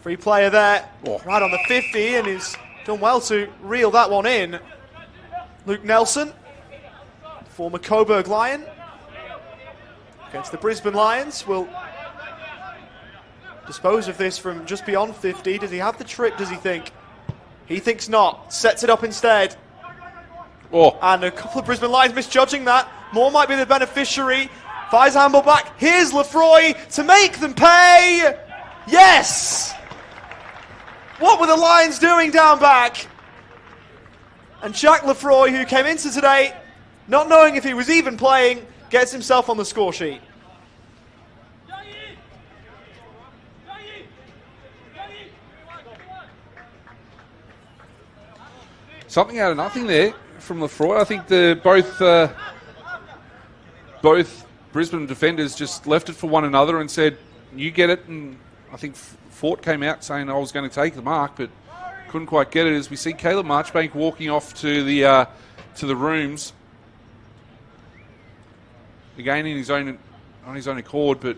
Free player there, right on the 50, and he's done well to reel that one in. Luke Nelson, former Coburg Lion, against the Brisbane Lions, will dispose of this from just beyond 50. Does he have the trip, does he think? He thinks not. Sets it up instead. And a couple of Brisbane Lions misjudging that. Moore might be the beneficiary. Fires a handball back. Here's Lefroy to make them pay. Yes! What were the Lions doing down back? And Jack Lefroy, who came into today not knowing if he was even playing, gets himself on the score sheet. Something out of nothing there from Lefroy. I think both Brisbane defenders just left it for one another and said, you get it. And I think Fort came out saying I was going to take the mark, but couldn't quite get it, as we see Caleb Marchbank walking off to the rooms. Again on his own accord, but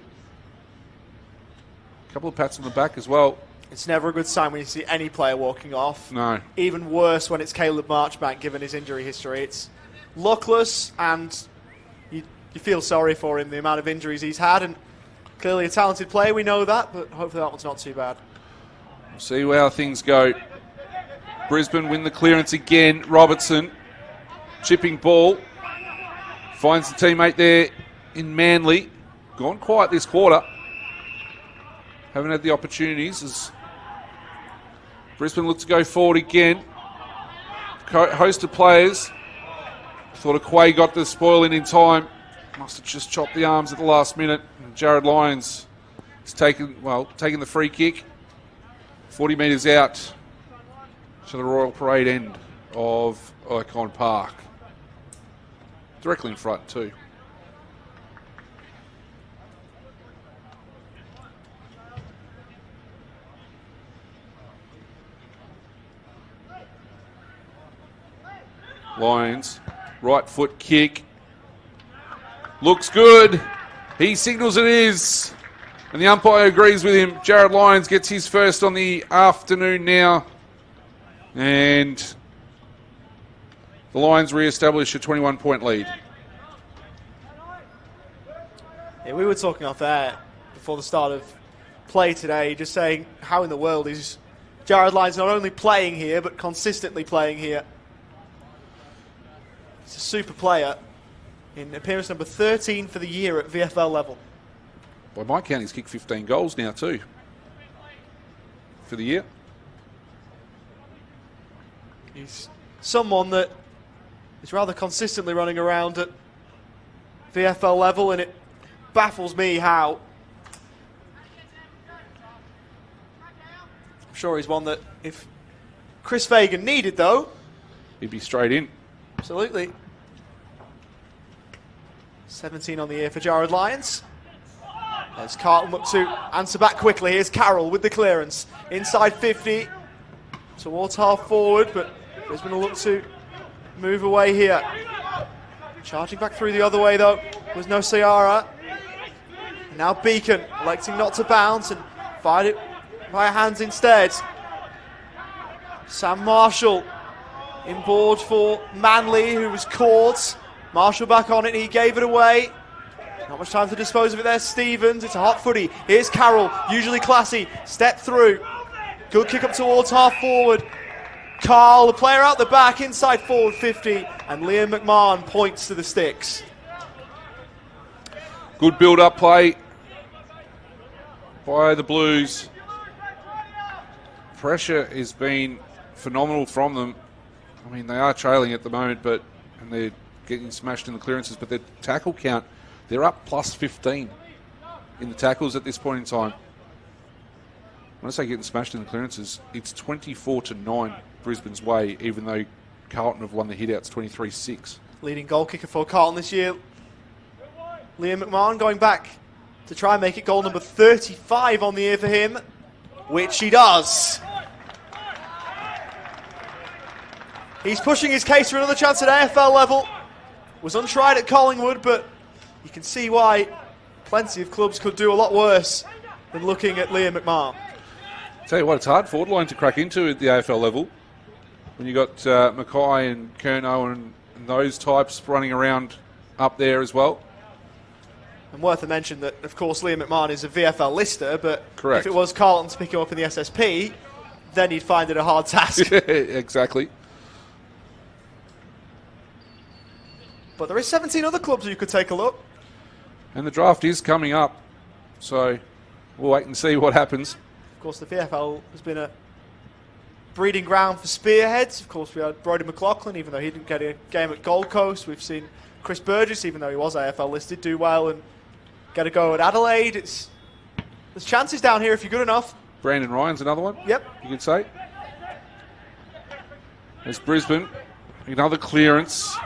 a couple of pats on the back as well. It's never a good sign when you see any player walking off. No. Even worse when it's Caleb Marchbank, given his injury history. It's luckless, and you feel sorry for him, the amount of injuries he's had. And clearly a talented player, we know that, but hopefully that one's not too bad. We'll see how things go. Brisbane win the clearance again. Robertson, chipping ball. Finds the teammate there in Manly. Gone quiet this quarter. Haven't had the opportunities as Brisbane look to go forward again. Host of players. Thought Aquay got the spoil in time. Must have just chopped the arms at the last minute. And Jared Lyons has taken the free kick. 40 metres out to the Royal Parade end of Icon Park. Directly in front too. Lions, right foot kick. Looks good. He signals it is. And the umpire agrees with him. Jared Lyons gets his first on the afternoon now. And the Lions re-establish a 21-point lead. Yeah, we were talking off air before the start of play today, just saying how in the world is Jared Lyons not only playing here, but consistently playing here. He's a super player in appearance number 13 for the year at VFL level. By my count, he's kicked 15 goals now too for the year. He's someone that is rather consistently running around at VFL level, and it baffles me how. I'm sure he's one that if Chris Fagan needed, though, he'd be straight in. Absolutely. 17 on the year for Jared Lyons. As Carlton look to answer back quickly. Here's Carroll with the clearance. Inside 50. Towards half forward, but Brisbane will look to move away here. Charging back through the other way, though, was no Ciara. And now Beacon electing not to bounce and fired it via hands instead. Sam Marshall inboard for Manley, who was caught. Marshall back on it, he gave it away. Not much time to dispose of it there. Stevens, it's a hot footy. Here's Carroll, usually classy. Step through. Good kick up towards half forward. Carl, the player out the back, inside forward 50. And Liam McMahon points to the sticks. Good build-up play by the Blues. Pressure has been phenomenal from them. I mean, they are trailing at the moment, and they're getting smashed in the clearances, but their tackle count, they're up plus 15 in the tackles at this point in time. When I say getting smashed in the clearances, it's 24-9 Brisbane's way, even though Carlton have won the hitouts 23-6. Leading goal kicker for Carlton this year, Liam McMahon, going back to try and make it goal number 35 on the year for him, which he does. He's pushing his case for another chance at AFL level. Was untried at Collingwood, but you can see why plenty of clubs could do a lot worse than looking at Liam McMahon. Tell you what, it's hard forward line to crack into at the AFL level. When you got Mackay and Kerno and those types running around up there as well. And worth a mention that, of course, Liam McMahon is a VFL lister, but correct. If it was Carlton to pick him up in the SSP, then he'd find it a hard task. Exactly. But there is 17 other clubs you could take a look. And the draft is coming up, so we'll wait and see what happens. Of course, the VFL has been a breeding ground for spearheads. Of course, we had Brodie McLaughlin, even though he didn't get a game at Gold Coast. We've seen Chris Burgess, even though he was AFL listed, do well and get a go at Adelaide. There's chances down here if you're good enough. Brandon Ryan's another one. Yep. You could say. There's Brisbane. Another clearance.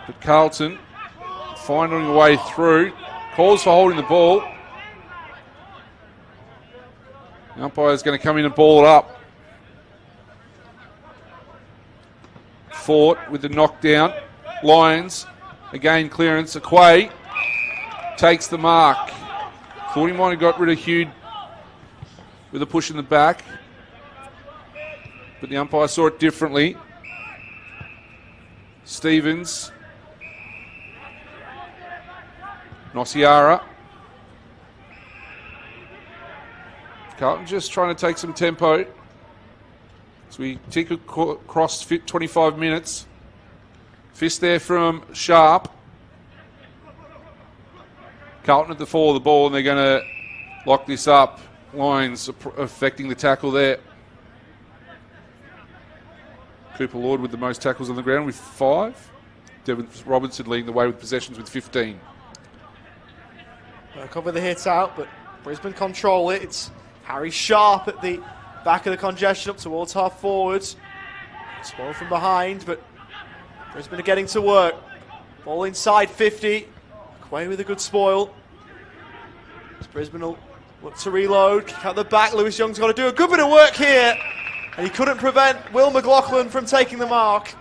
But Carlton finding a way through. Calls for holding the ball. The umpire's going to come in and ball it up. Fort with the knockdown. Lions. Again, clearance. Aquay takes the mark. Thought he might have got rid of Hugh with a push in the back. But the umpire saw it differently. Stevens. Nociara. Carlton just trying to take some tempo. So we tick across 25 minutes. Fist there from Sharp. Carlton at the fall of the ball, and they're going to lock this up. Lions affecting the tackle there. Cooper Lord with the most tackles on the ground with 5. Devon Robinson leading the way with possessions with 15. Cover the hits out, but Brisbane control it. It's Harry Sharp at the back of the congestion up towards half forwards. Spoil from behind, but Brisbane are getting to work. Ball inside 50. Away with a good spoil. As Brisbane will look to reload. Kick out the back. Lewis Young's got to do a good bit of work here. And he couldn't prevent Will McLaughlin from taking the mark.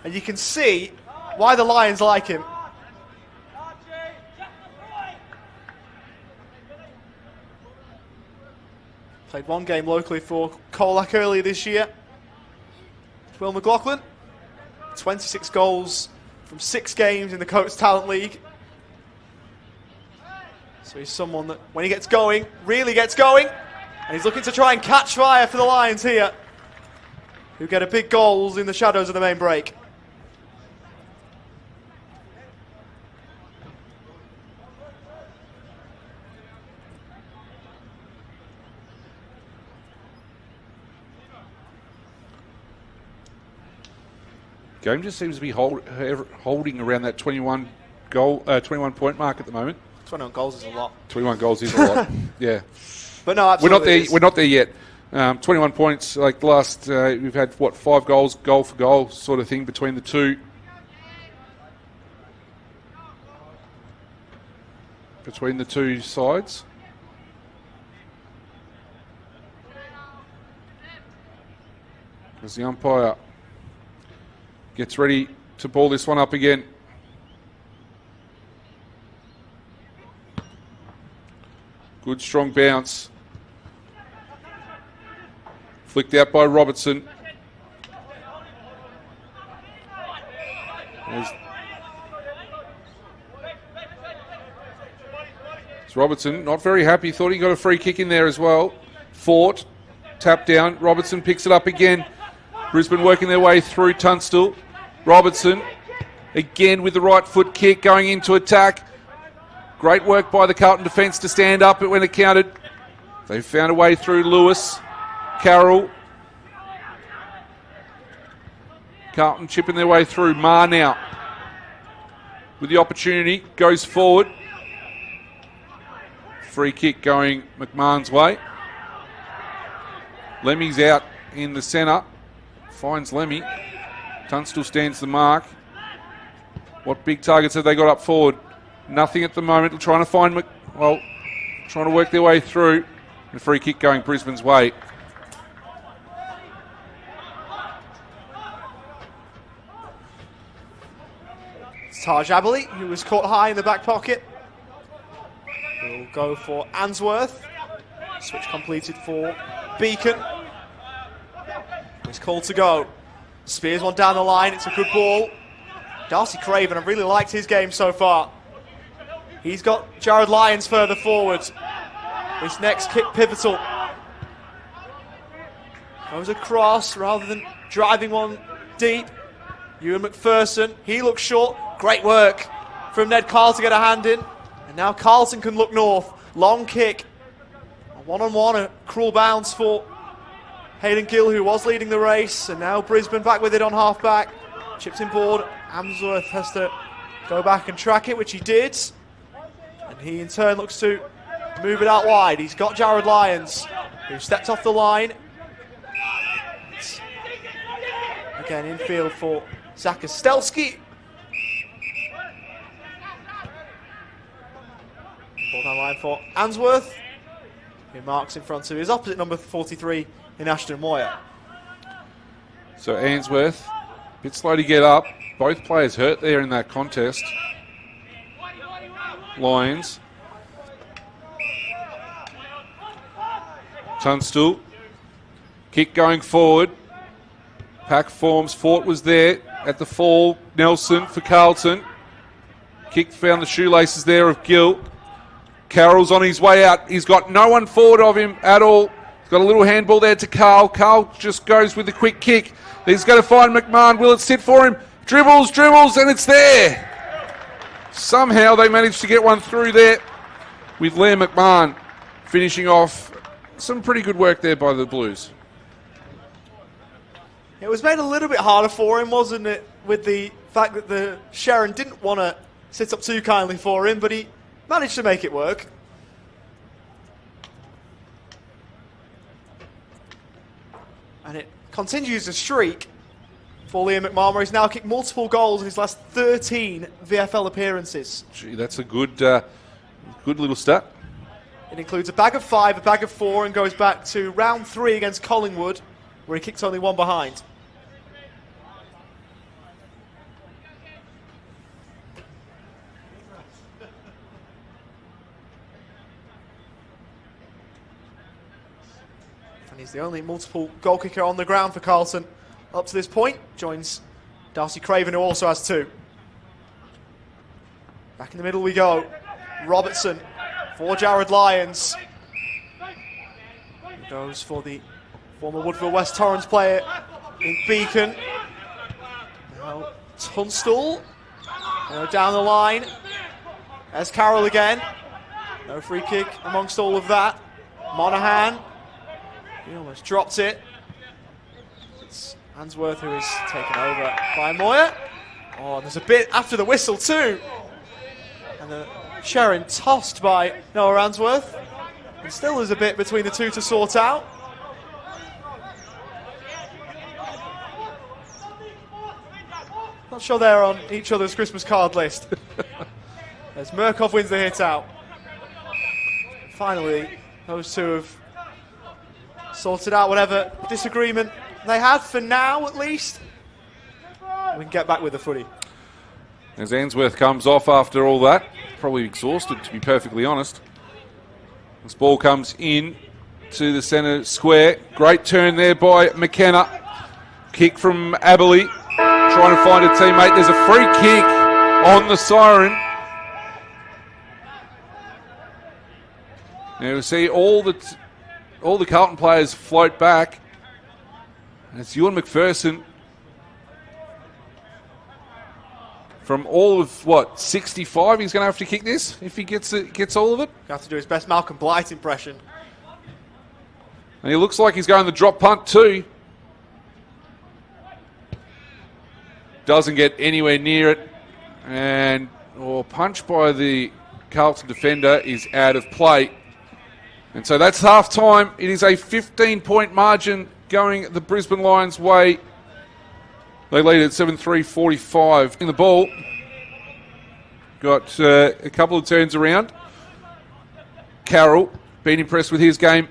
And you can see why the Lions like him. Played one game locally for Colac earlier this year. Will McLaughlin, 26 goals from 6 games in the Coates Talent League. So he's someone that, when he gets going, really gets going. And he's looking to try and catch fire for the Lions here, who get a big goals in the shadows of the main break. Game just seems to be holding around that 21 point mark at the moment. 21 goals is a lot. 21 goals is a lot. Yeah. But no, absolutely. We're not there yet. 21 points. Like the last, we've had 5 goals, goal for goal sort of thing between the two. Between the two sides. As the umpire gets ready to ball this one up again. Good strong bounce. Flicked out by Robertson. It's Robertson, not very happy. Thought he got a free kick in there as well. Fought, tap down. Robertson picks it up again. Brisbane working their way through Tunstall. Robertson, again with the right foot kick, going into attack. Great work by the Carlton defence to stand up when it counted. They found a way through Lewis. Carroll. Carlton chipping their way through. Marr now with the opportunity, goes forward. Free kick going McMahon's way. Lemmy's out in the centre. Finds Lemmy. Tunstall stands the mark. What big targets have they got up forward? Nothing at the moment. Trying to find, trying to work their way through. The free kick going Brisbane's way. It's Taj Aberley, who was caught high in the back pocket. He'll go for Answorth. Switch completed for Beacon. He's called to go. Spears one down the line. It's a good ball. Darcy Craven, I've really liked his game so far. He's got Jared Lyons further forward. This next kick pivotal. Goes across rather than driving one deep. Ewan McPherson, he looks short. Great work from Ned Carl to get a hand in. And now Carlton can look north. Long kick. A one-on-one, a cruel bounce for Hayden Gill, who was leading the race. And now Brisbane back with it on half-back. Chipped in board. Amsworth has to go back and track it, which he did. And he in turn looks to move it out wide. He's got Jared Lyons, who stepped off the line. Again, infield for Zach Ostelski. Ball down line for Answorth, who marks in front of his opposite number 43 in Ashton Moyer. So Answorth, a bit slow to get up. Both players hurt there in that contest. Lyons. Tunstall. Kick going forward. Pack forms. Fort was there at the fall. Nelson for Carlton. Kick found the shoelaces there of Gill. Carroll's on his way out. He's got no one forward of him at all. He's got a little handball there to Carl. Carl just goes with the quick kick. He's going to find McMahon. Will it sit for him? Dribbles, and it's there. Somehow they managed to get one through there with Liam McMahon finishing off. Some pretty good work there by the Blues. It was made a little bit harder for him, wasn't it, with the fact that the Sharon didn't want to sit up too kindly for him, but he managed to make it work. And it continues the streak for Liam McMahon, where he's now kicked multiple goals in his last 13 VFL appearances. Gee, that's a good little stat. It includes a bag of 5, a bag of 4, and goes back to round 3 against Collingwood, where he kicked only one behind. He's the only multiple goal kicker on the ground for Carlton up to this point. Joins Darcy Craven, who also has 2. Back in the middle we go. Robertson for Jared Lyons. He goes for the former Woodville West Torrens player in Beacon. Now Tunstall. Down the line. There's Carroll again. No free kick amongst all of that. Monaghan. He almost dropped it. It's Answorth who is taken over by Moyer. Oh, there's a bit after the whistle too. And the Sharon tossed by Noah Answorth. And still there's a bit between the two to sort out. Not sure they're on each other's Christmas card list. As Murkoff wins the hit out. Finally, those two have sorted out whatever disagreement they had, for now at least. We can get back with the footy. As Answorth comes off after all that, probably exhausted to be perfectly honest. This ball comes in to the centre square. Great turn there by McKenna. Kick from Aberley, trying to find a teammate. There's a free kick on the siren. Now we see all the Carlton players float back. And it's Ewan McPherson from all of, 65? He's going to have to kick this if he gets all of it. You have to do his best Malcolm Blight impression. And he looks like he's going the drop punt too. Doesn't get anywhere near it. And punch by the Carlton defender is out of play. And so that's half time. It is a 15-point margin going the Brisbane Lions' way. They lead at 7-3-45. In the ball, got a couple of turns around. Carroll, been impressed with his game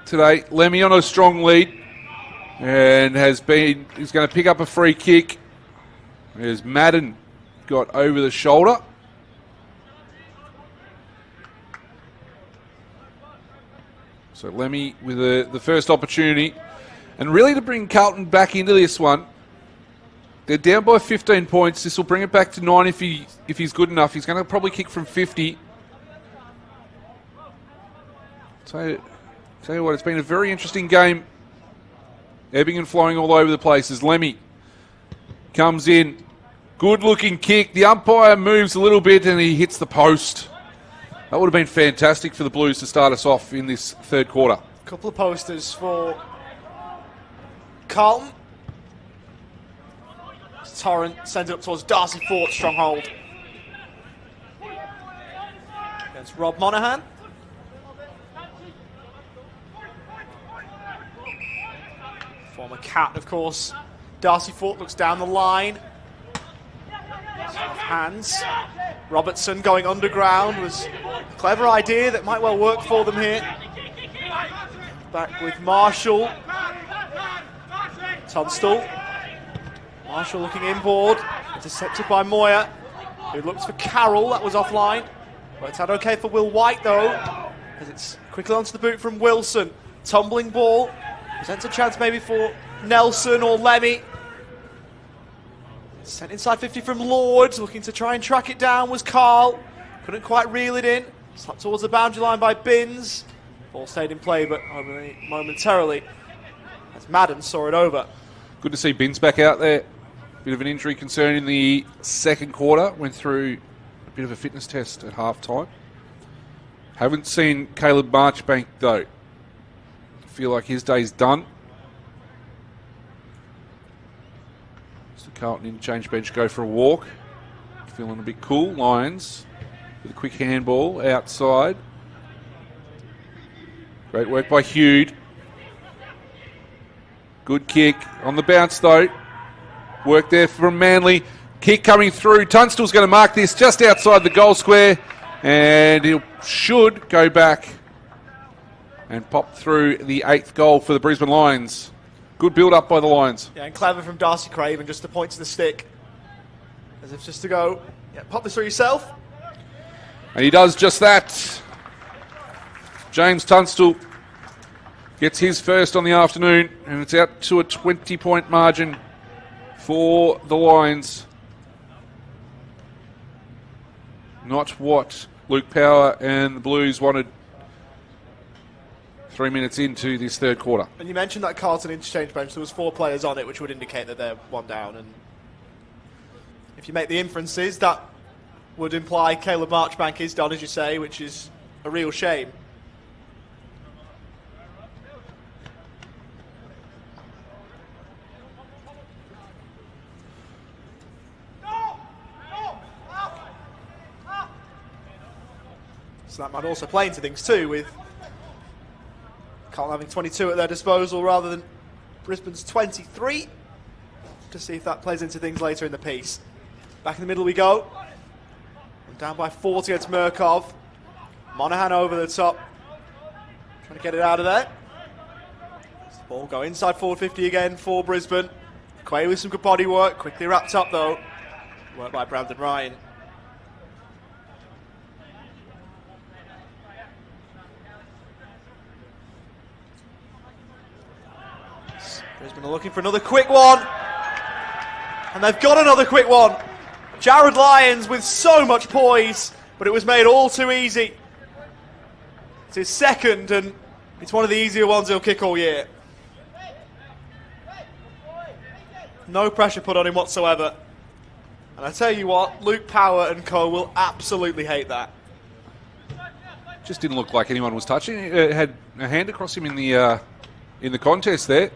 today. Lemmy on a strong lead. And he's going to pick up a free kick. As Madden got over the shoulder. So Lemmy with the first opportunity. And really to bring Carlton back into this one. They're down by 15 points. This will bring it back to 9 if he's good enough. He's going to probably kick from 50. Tell you what, it's been a very interesting game. Ebbing and flowing all over the place as Lemmy comes in. Good looking kick. The umpire moves a little bit and he hits the post. That would have been fantastic for the Blues to start us off in this third quarter. A couple of posters for Carlton. Torrent sends it up towards Darcy Fort, stronghold. Against Rob Monaghan. Former cat, of course. Darcy Fort looks down the line. Off hands. Robertson going underground was a clever idea that might well work for them here. Back with Marshall. Tunstall. Marshall looking inboard. Intercepted by Moyer, who looks for Carroll. That was offline. Worked out okay for Will White though, as it's quickly onto the boot from Wilson. Tumbling ball. Presents a chance maybe for Nelson or Lemmy. Sent inside 50 from Lord, looking to try and track it down was Carl. Couldn't quite reel it in. Slapped towards the boundary line by Binns. Ball stayed in play, but only momentarily, as Madden saw it over. Good to see Binns back out there. Bit of an injury concern in the second quarter. Went through a bit of a fitness test at halftime. Haven't seen Caleb Marchbank though. Feel like his day's done. Carlton interchange bench go for a walk. Feeling a bit cool. Lions with a quick handball outside. Great work by Hude. Good kick on the bounce though. Work there from Manly. Kick coming through. Tunstall's going to mark this just outside the goal square. And he should go back and pop through the 8th goal for the Brisbane Lions. Good build-up by the Lions. Yeah, and clever from Darcy Craven just to point to the stick. As if just to go, yeah, pop this through yourself. And he does just that. James Tunstall gets his first on the afternoon, and it's out to a 20-point margin for the Lions. Not what Luke Power and the Blues wanted 3 minutes into this third quarter. And you mentioned that Carlton interchange bench. There was 4 players on it, which would indicate that they're one down. And if you make the inferences, that would imply Caleb Marchbank is done, as you say, which is a real shame. So that might also play into things too, with Carlton having 22 at their disposal rather than Brisbane's 23. To see if that plays into things later in the piece. Back in the middle we go. And down by 40 against Murkov. Monaghan over the top. Trying to get it out of there. As the ball go inside forward 50 again for Brisbane. Quay with some good body work. Quickly wrapped up though. Work by Brandon Ryan. Brisbane are looking for another quick one. And they've got another quick one. Jared Lyons with so much poise, but it was made all too easy. It's his second, and it's one of the easier ones he'll kick all year. No pressure put on him whatsoever. And I tell you what, Luke Power and co will absolutely hate that. Just didn't look like anyone was touching. It had a hand across him in the contest there.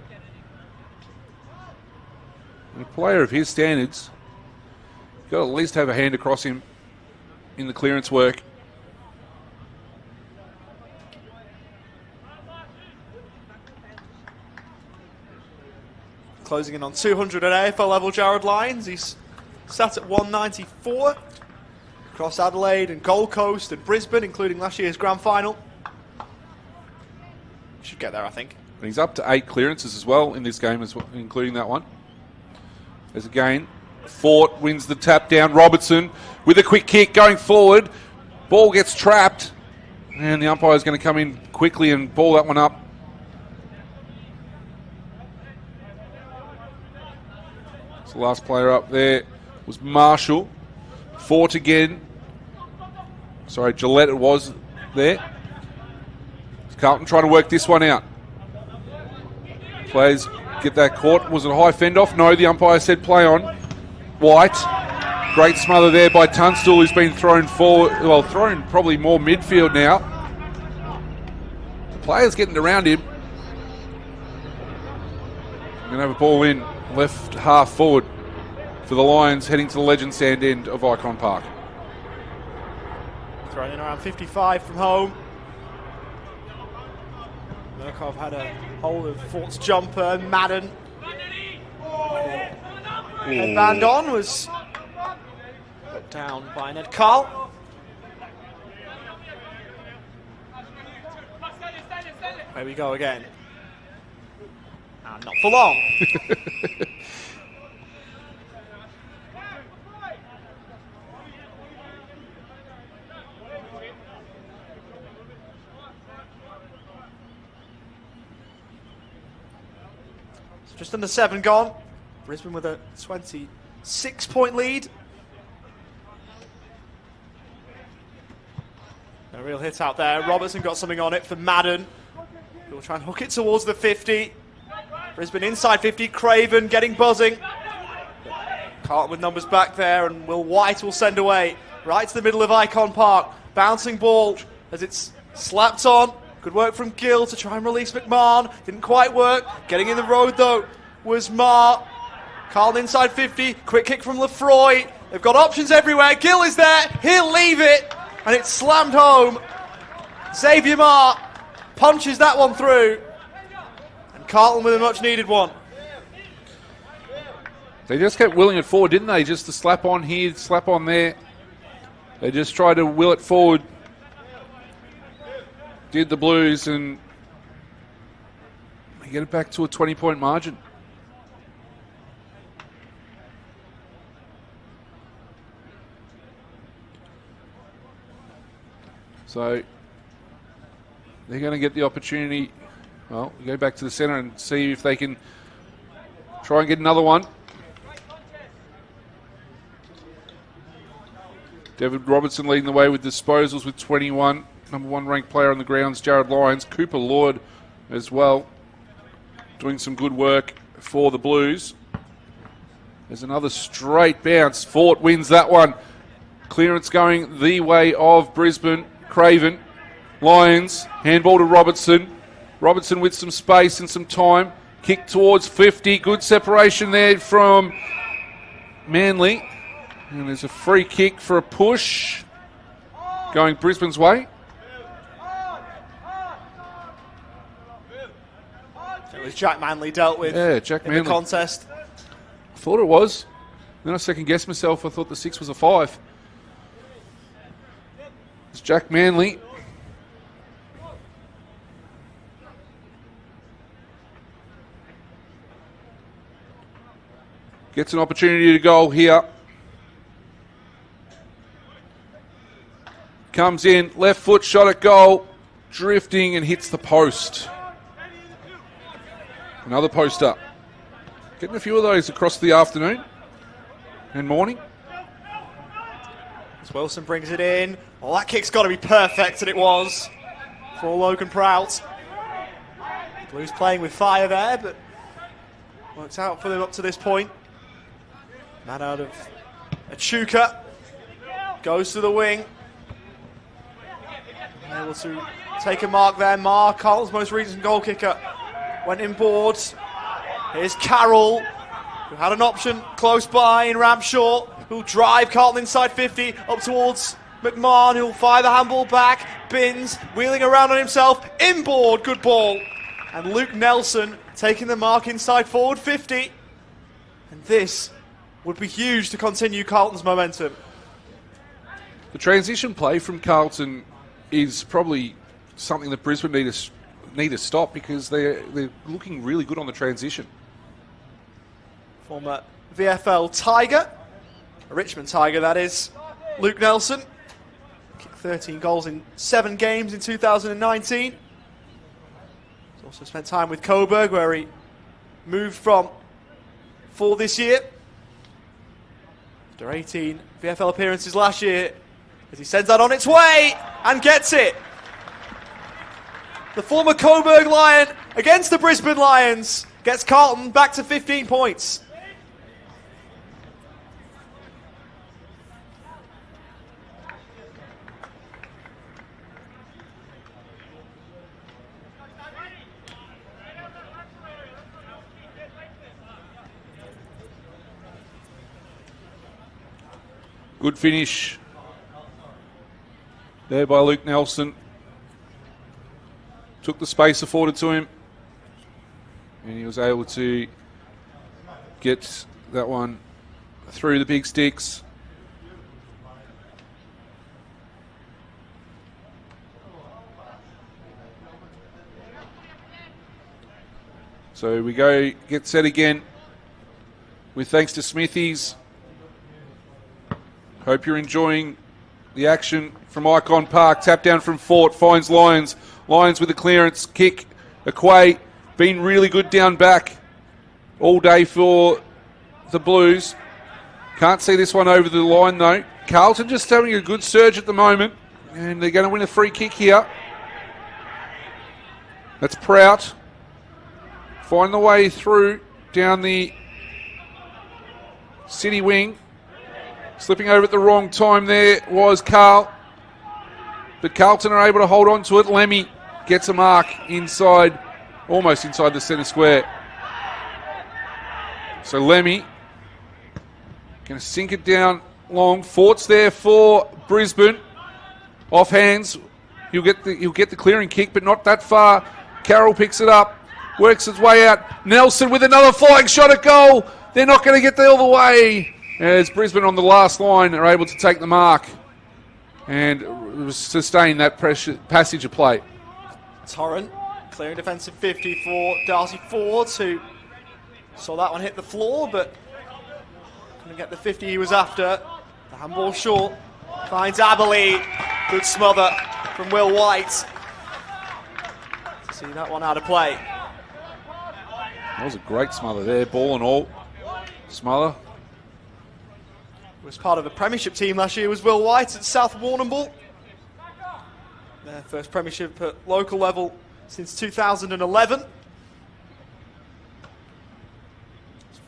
A player of his standards, got to at least have a hand across him in the clearance work. Closing in on 200 at AFL level, Jared Lyons. He's sat at 194 across Adelaide and Gold Coast and Brisbane, including last year's grand final. Should get there, I think. And he's up to 8 clearances as well in this game, as well, including that one. As again, Fort wins the tap down. Robertson with a quick kick going forward. Ball gets trapped. And the umpire is going to come in quickly and ball that one up. So the last player up there was Marshall. Fort again. Sorry, Gillette it was there. Carlton trying to work this one out. Players get that caught. Was it a high fend off? No, the umpire said play on. White. Great smother there by Tunstall, who's been thrown forward. Well, thrown probably more midfield now. The player's getting around him. We're going to have a ball in left half forward for the Lions heading to the Legend Stand end of Icon Park. Thrown in around 55 from home. Murkov had a hold of Fort's jumper. Madden. Headband on was put down by Ned Carl. There we go again. And not for long. Just under 7 gone. Brisbane with a 26-point lead. A real hit out there. Robertson got something on it for Madden. He'll try and hook it towards the 50. Brisbane inside 50. Craven getting buzzing. Carlton with numbers back there, and Will White will send away right to the middle of Icon Park. Bouncing ball as it's slapped on. Good work from Gill to try and release McMahon. Didn't quite work. Getting in the road, though, was Marr. Carlton inside 50. Quick kick from Lefroy. They've got options everywhere. Gill is there. He'll leave it. And it's slammed home. Xavier Marr punches that one through. And Carlton with a much-needed one. They just kept willing it forward, didn't they? Just to slap on here, slap on there. They just tried to will it forward. Did the Blues, and they get it back to a 20-point margin. So they're going to get the opportunity Well, we go back to the centre and see if they can try and get another one. David Robertson leading the way with disposals with 21. Number 1 ranked player on the grounds, Jared Lyons. Cooper Lord as well, doing some good work for the Blues. There's another straight bounce. Fort wins that one. Clearance going the way of Brisbane. Craven. Lyons. Handball to Robertson. Robertson with some space and some time. Kick towards 50. Good separation there from Manly. And there's a free kick for a push going Brisbane's way. It was Jack Manley dealt with Jack in Manley. the contest. I thought it was. Then I second guessed myself. I thought the 6 was a 5. It's Jack Manley. Gets an opportunity to goal here. Comes in, left foot shot at goal, drifting and hits the post. Another poster. Getting a few of those across the afternoon and morning. As Wilson brings it in. Well, that kick's got to be perfect, and it was for Logan Prout. Blues playing with fire there, but works out for them up to this point. Man out of Achuka. Goes to the wing. Able to take a mark there. Mark, Carlton's most recent goal kicker, went inboard. Here's Carroll, who had an option close by in Ramshaw, who'll drive Carlton inside 50, up towards McMahon, who'll fire the handball back. Binns wheeling around on himself, inboard, good ball. And Luke Nelson taking the mark inside forward 50. And this would be huge to continue Carlton's momentum. The transition play from Carlton is probably something that Brisbane need to stop, because they're looking really good on the transition. Former VFL Tiger, a Richmond Tiger that is, Luke Nelson. Kicked 13 goals in 7 games in 2019. He's also spent time with Coburg, where he moved from for this year. After 18 VFL appearances last year, as he sends that on its way and gets it. The former Coburg Lion against the Brisbane Lions gets Carlton back to 15 points. Good finish there by Luke Nelson. Took the space afforded to him, and he was able to get that one through the big sticks. So we go get set again with thanks to Smithies. Hope you're enjoying the action from Icon Park. Tap down from Fort, finds Lyons. Lyons with a clearance, kick, Aquay, been really good down back all day for the Blues. Can't see this one over the line though. Carlton just having a good surge at the moment, and they're going to win a free kick here. That's Prout. Find the way through down the city wing. Slipping over at the wrong time there was Carl. But Carlton are able to hold on to it. Lemmy gets a mark inside, almost inside the centre square. So Lemmy going to sink it down long. Fort's there for Brisbane. Off hands. He'll get the clearing kick, but not that far. Carroll picks it up. Works its way out. Nelson with another flying shot at goal. They're not going to get there all the way, as Brisbane on the last line are able to take the mark and sustain that passage of play. Torrent clearing defensive 50 for Darcy Ford, who saw that one hit the floor, but couldn't get the 50 he was after. The handball short. Finds Aberley. Good smother from Will White. See that one out of play. That was a great smother there, ball and all. Smother. Was part of a premiership team last year, was Will White at South Warrnambool. Their first premiership at local level since 2011.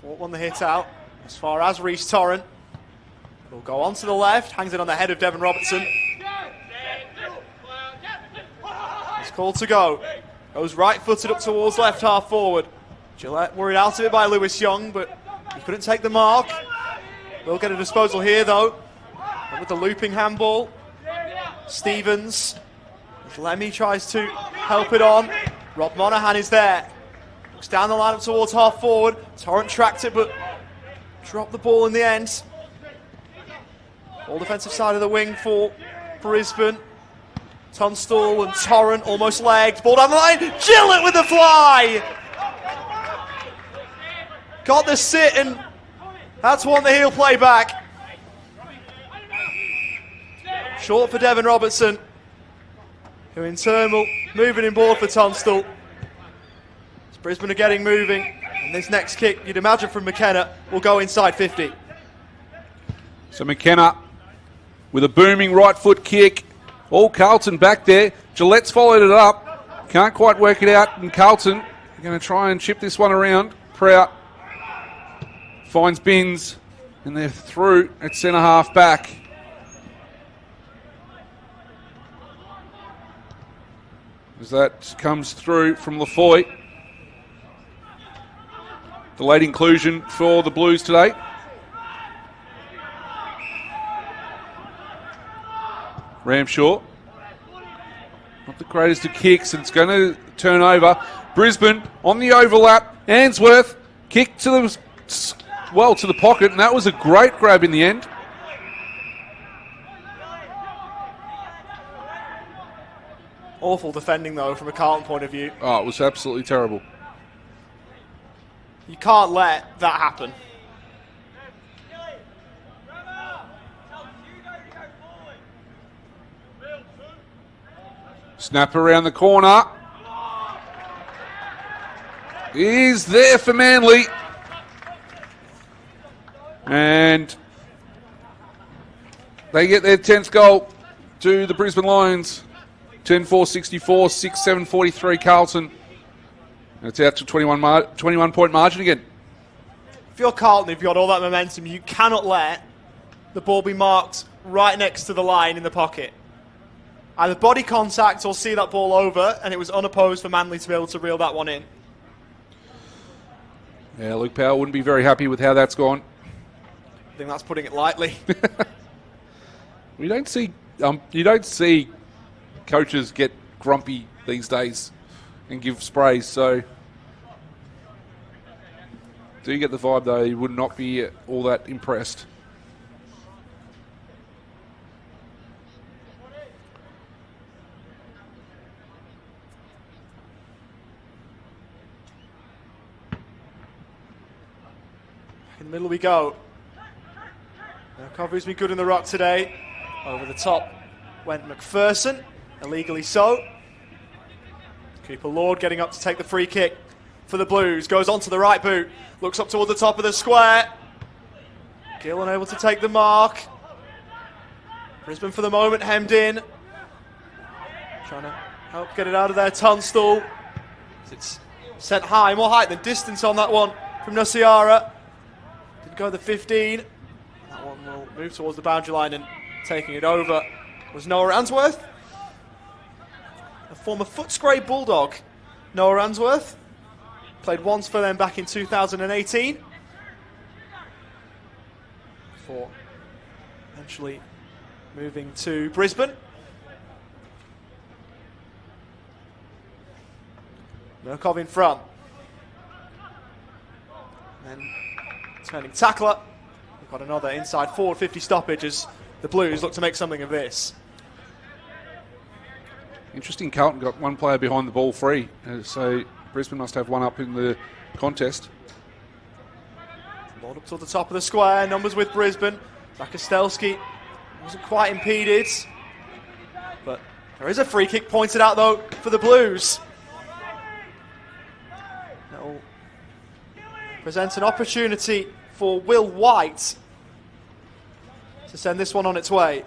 Fort won the hit out as far as Reece Torrent. Will go on to the left, hangs it on the head of Devon Robertson. It's called to go. Goes right-footed up towards left half forward. Gillette worried out of it by Lewis Young, but he couldn't take the mark. Will get a disposal here, though. And with the looping handball, Stevens. As Lemmy tries to help it on. Rob Monaghan is there. Looks down the line up towards half forward. Torrent tracked it, but dropped the ball in the end. All defensive side of the wing for Brisbane. Tunstall and Torrent almost legged. Ball down the line. Gillett with the fly. Got the sit, and that's one that he'll play back. Short for Devon Robertson, who in turn will move it in board for Tunstall. As Brisbane are getting moving, and this next kick, you'd imagine from McKenna, will go inside 50. So McKenna with a booming right foot kick. All Carlton back there. Gillette's followed it up. Can't quite work it out, and Carlton are going to try and chip this one around. Prout finds Binns, and they're through at centre half back. As that comes through from Lafoy. The late inclusion for the Blues today. Ramshaw. Not the greatest of kicks, and it's going to turn over. Brisbane on the overlap. Ainsworth kick to the to the pocket, and that was a great grab in the end. Awful defending, though, from a Carlton point of view. Oh, it was absolutely terrible. You can't let that happen. Snap around the corner. Is there for Manly. And they get their 10th goal to the Brisbane Lions. 10-4-64, 6-7-43 Carlton. And it's out to 21-point margin again. If you're Carlton, if you've got all that momentum, you cannot let the ball be marked right next to the line in the pocket. Either body contact or see that ball over, and it was unopposed for Manly to be able to reel that one in. Yeah, Luke Powell wouldn't be very happy with how that's gone. I think that's putting it lightly. You don't see coaches get grumpy these days and give sprays, so do you get the vibe though he would not be all that impressed. In the middle we go. Now Cover's been good in the rock today. Over the top went McPherson, illegally so. Cooper Lord getting up to take the free kick for the Blues. Goes on to the right boot. Looks up toward the top of the square. Gill unable to take the mark. Brisbane for the moment hemmed in. Trying to help get it out of there. Tunstall. It's sent high. More height than distance on that one from Nusiara. Didn't go the 15. That one will move towards the boundary line, and taking it over was Noah Answorth. A former Footscray Bulldog, Noah Answorth. Played once for them back in 2018. Before eventually moving to Brisbane. Murkov in front. Then turning tackler. We've got another inside forward 50 stoppage as the Blues look to make something of this. Interesting, Carlton got one player behind the ball free, so Brisbane must have one up in the contest. Ball up to the top of the square, numbers with Brisbane. Zakostelski wasn't quite impeded, but there is a free kick pointed out though for the Blues. presents an opportunity for Will White to send this one on its way.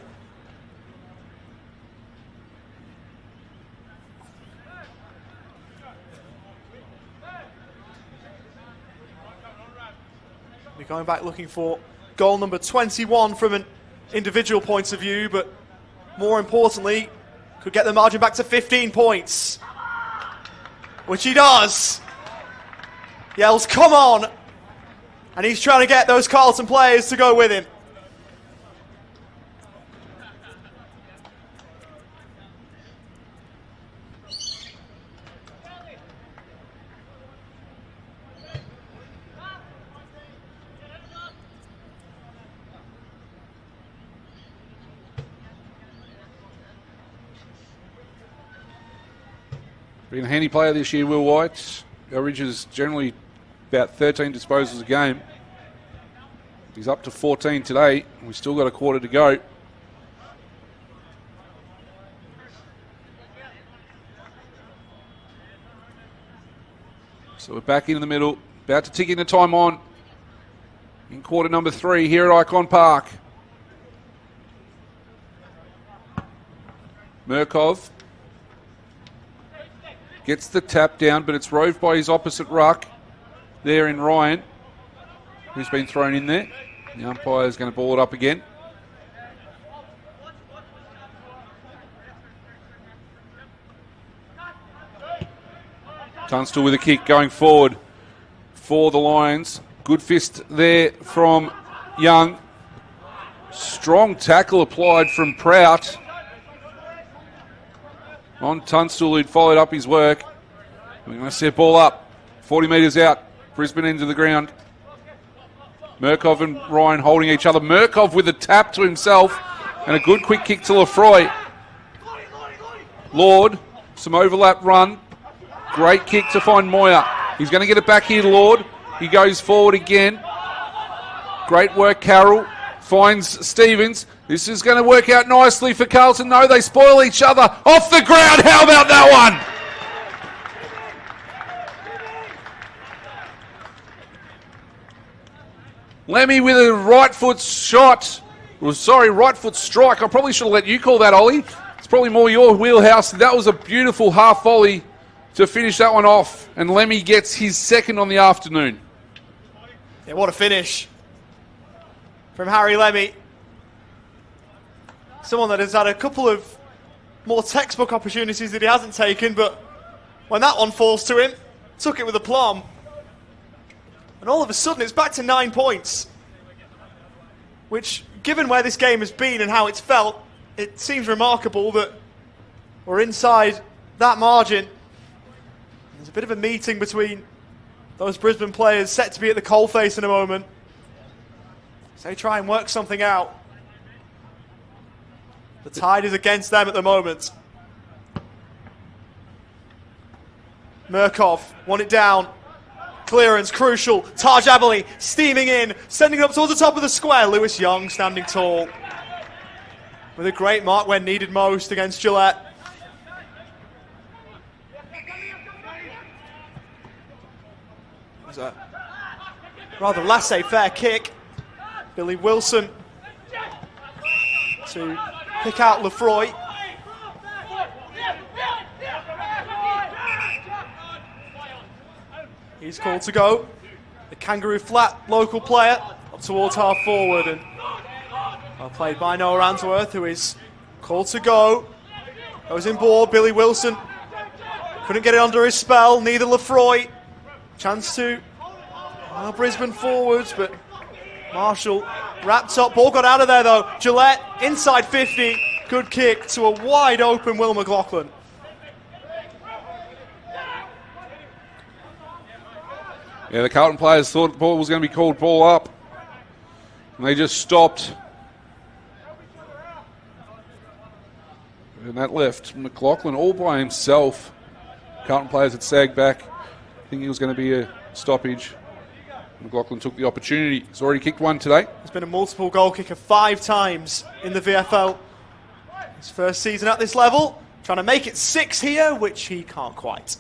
We're going back looking for goal number 21 from an individual point of view, but more importantly, could get the margin back to 15 points. Which he does. Yells, come on! And he's trying to get those Carlton players to go with him. Been a handy player this year, Will White. Averages generally about 13 disposals a game. He's up to 14 today. We've still got a quarter to go. So we're back in the middle, about to tick in the time on in quarter number 3 here at Icon Park. Murkov gets the tap down, but it's roved by his opposite ruck there in Ryan, who's been thrown in there. The umpire is going to ball it up again. Tunstall with a kick going forward for the Lions. Good fist there from Young. Strong tackle applied from Prout on Tunstall, who'd followed up his work. We're going to set ball up. 40 metres out. Brisbane into the ground. Murkov and Ryan holding each other. Murkov with a tap to himself and a good quick kick to Lefroy. Lord, some overlap run. Great kick to find Moyer. He's going to get it back here, Lord. He goes forward again. Great work, Carroll. Finds Stevens. This is going to work out nicely for Carlton. No, they spoil each other. Off the ground. How about that one? Lemmy with a right foot shot. Well, sorry, right foot strike. I probably should have let you call that, Ollie. It's probably more your wheelhouse. That was a beautiful half volley to finish that one off. And Lemmy gets his second on the afternoon. Yeah, what a finish from Harry Lemmy. Someone that has had a couple of more textbook opportunities that he hasn't taken, but when that one falls to him, took it with aplomb. And all of a sudden, it's back to 9 points. Which, given where this game has been and how it's felt, it seems remarkable that we're inside that margin. There's a bit of a meeting between those Brisbane players set to be at the coalface in a moment. So they try and work something out. The tide is against them at the moment. Murkov won it down. Clearance, crucial. Taj Abberley steaming in, sending it up towards the top of the square. Lewis Young standing tall. With a great mark when needed most against Gillette. It was a rather laissez-faire kick. Billy Wilson to pick out Lefroy. He's called to go. The Kangaroo Flat local player up towards half forward, and well played by Noah Answorth, who is called to go. Goes in board. Billy Wilson couldn't get it under his spell. Neither Lefroy. Chance to Brisbane forwards, but Marshall wrapped up. Ball got out of there though. Gillette inside 50. Good kick to a wide open Will McLaughlin. Yeah, the Carlton players thought the ball was going to be called ball up. And they just stopped. And that left McLaughlin all by himself. Carlton players had sagged back, thinking it was going to be a stoppage. McLaughlin took the opportunity. He's already kicked one today. He's been a multiple goal kicker 5 times in the VFL. His first season at this level. Trying to make it 6 here, which he can't quite.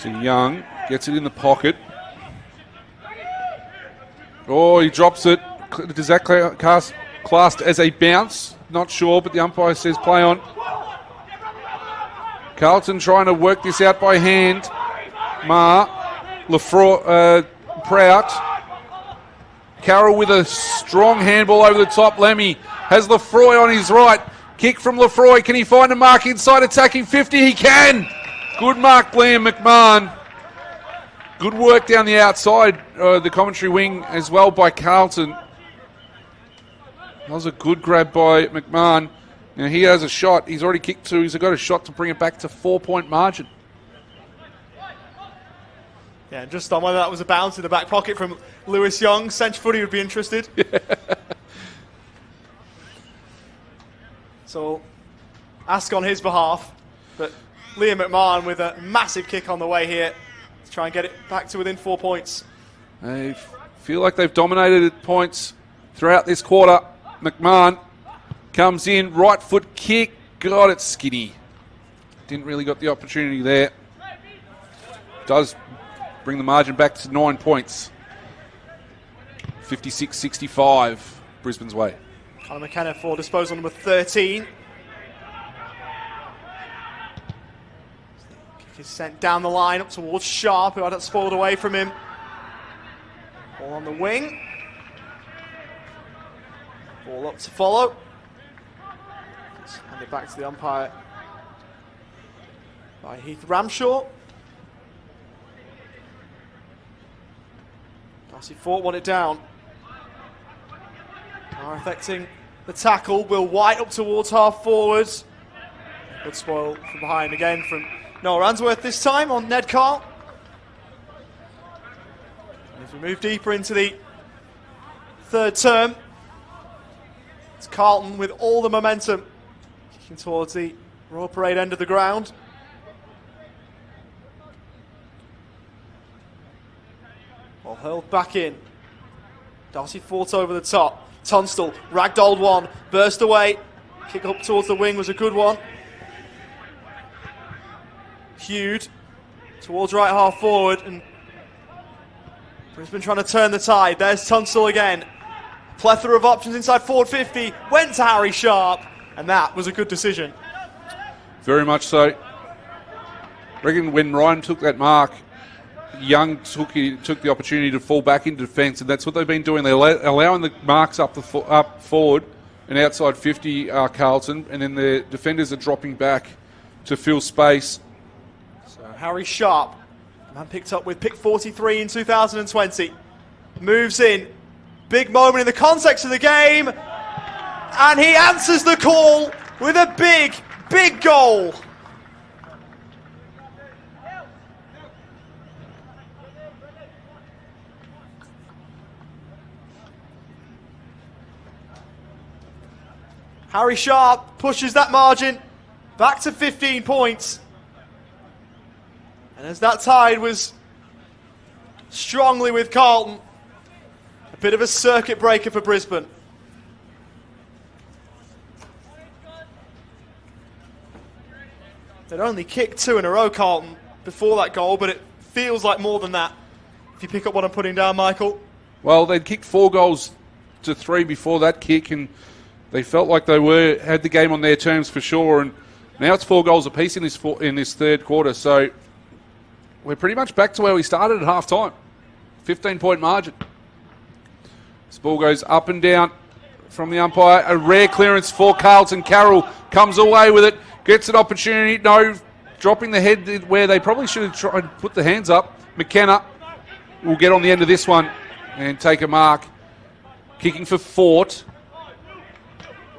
So Young gets it in the pocket. Oh, he drops it. Does that classed as a bounce? Not sure, but the umpire says play on. Carlton trying to work this out by hand. Prout. Carroll with a strong handball over the top. Lemmy has Lefroy on his right. Kick from Lefroy. Can he find a mark inside attacking 50? He can. Good mark, Liam McMahon. Good work down the outside, the commentary wing as well by Carlton. That was a good grab by McMahon. Now he has a shot. He's already kicked two. He's got a shot to bring it back to 4-point margin. Yeah, and just on whether that was a bounce in the back pocket from Lewis Young. Centre footy would be interested. So ask on his behalf. But Liam McMahon with a massive kick on the way here to try and get it back to within 4 points. They feel like they've dominated at points throughout this quarter. McMahon comes in, right foot kick. God, it's skinny. Didn't really got the opportunity there. Does bring the margin back to 9 points. 56-65, Brisbane's way. Conor McKenna for disposal number 13. Kick is sent down the line up towards Sharp, who had it spoiled away from him. Ball on the wing. Ball up to follow. Let's hand it back to the umpire by Heath Ramshaw. Darcy Fort won it down. Now affecting the tackle. Will White up towards half forwards. Good spoil from behind again from Noah Answorth this time on Ned Carl. And as we move deeper into the third term, it's Carlton with all the momentum kicking towards the Royal Parade end of the ground. Well, hurled back in. Darcy Fort over the top. Tunstall, ragdolled one, burst away. Kick up towards the wing was a good one. Hewed towards right half forward, and Brisbane trying to turn the tide. There's Tunstall again. Plethora of options inside forward 50. Went to Harry Sharp, and that was a good decision. Very much so. I reckon when Ryan took that mark, Young took the opportunity to fall back into defence, and that's what they've been doing. They're allowing the marks up forward and outside 50 Carlton, and then the defenders are dropping back to fill space. So Harry Sharp, man picked up with pick 43 in 2020, moves in. Big moment in the context of the game, and he answers the call with a big, big goal. Harry Sharp pushes that margin back to 15 points. And as that tide was strongly with Carlton, a bit of a circuit breaker for Brisbane. They'd only kicked 2 in a row, Carlton, before that goal, but it feels like more than that. If you pick up what I'm putting down, Michael. Well, they'd kicked 4 goals to 3 before that kick, and they felt like they had the game on their terms for sure, and now it's 4 goals apiece in this third quarter. So we're pretty much back to where we started at half time. 15-point margin. This ball goes up and down from the umpire. A rare clearance for Carlton. Carroll comes away with it, gets an opportunity. No, dropping the head where they probably should have tried to put the hands up. McKenna will get on the end of this one and take a mark. Kicking for Fort.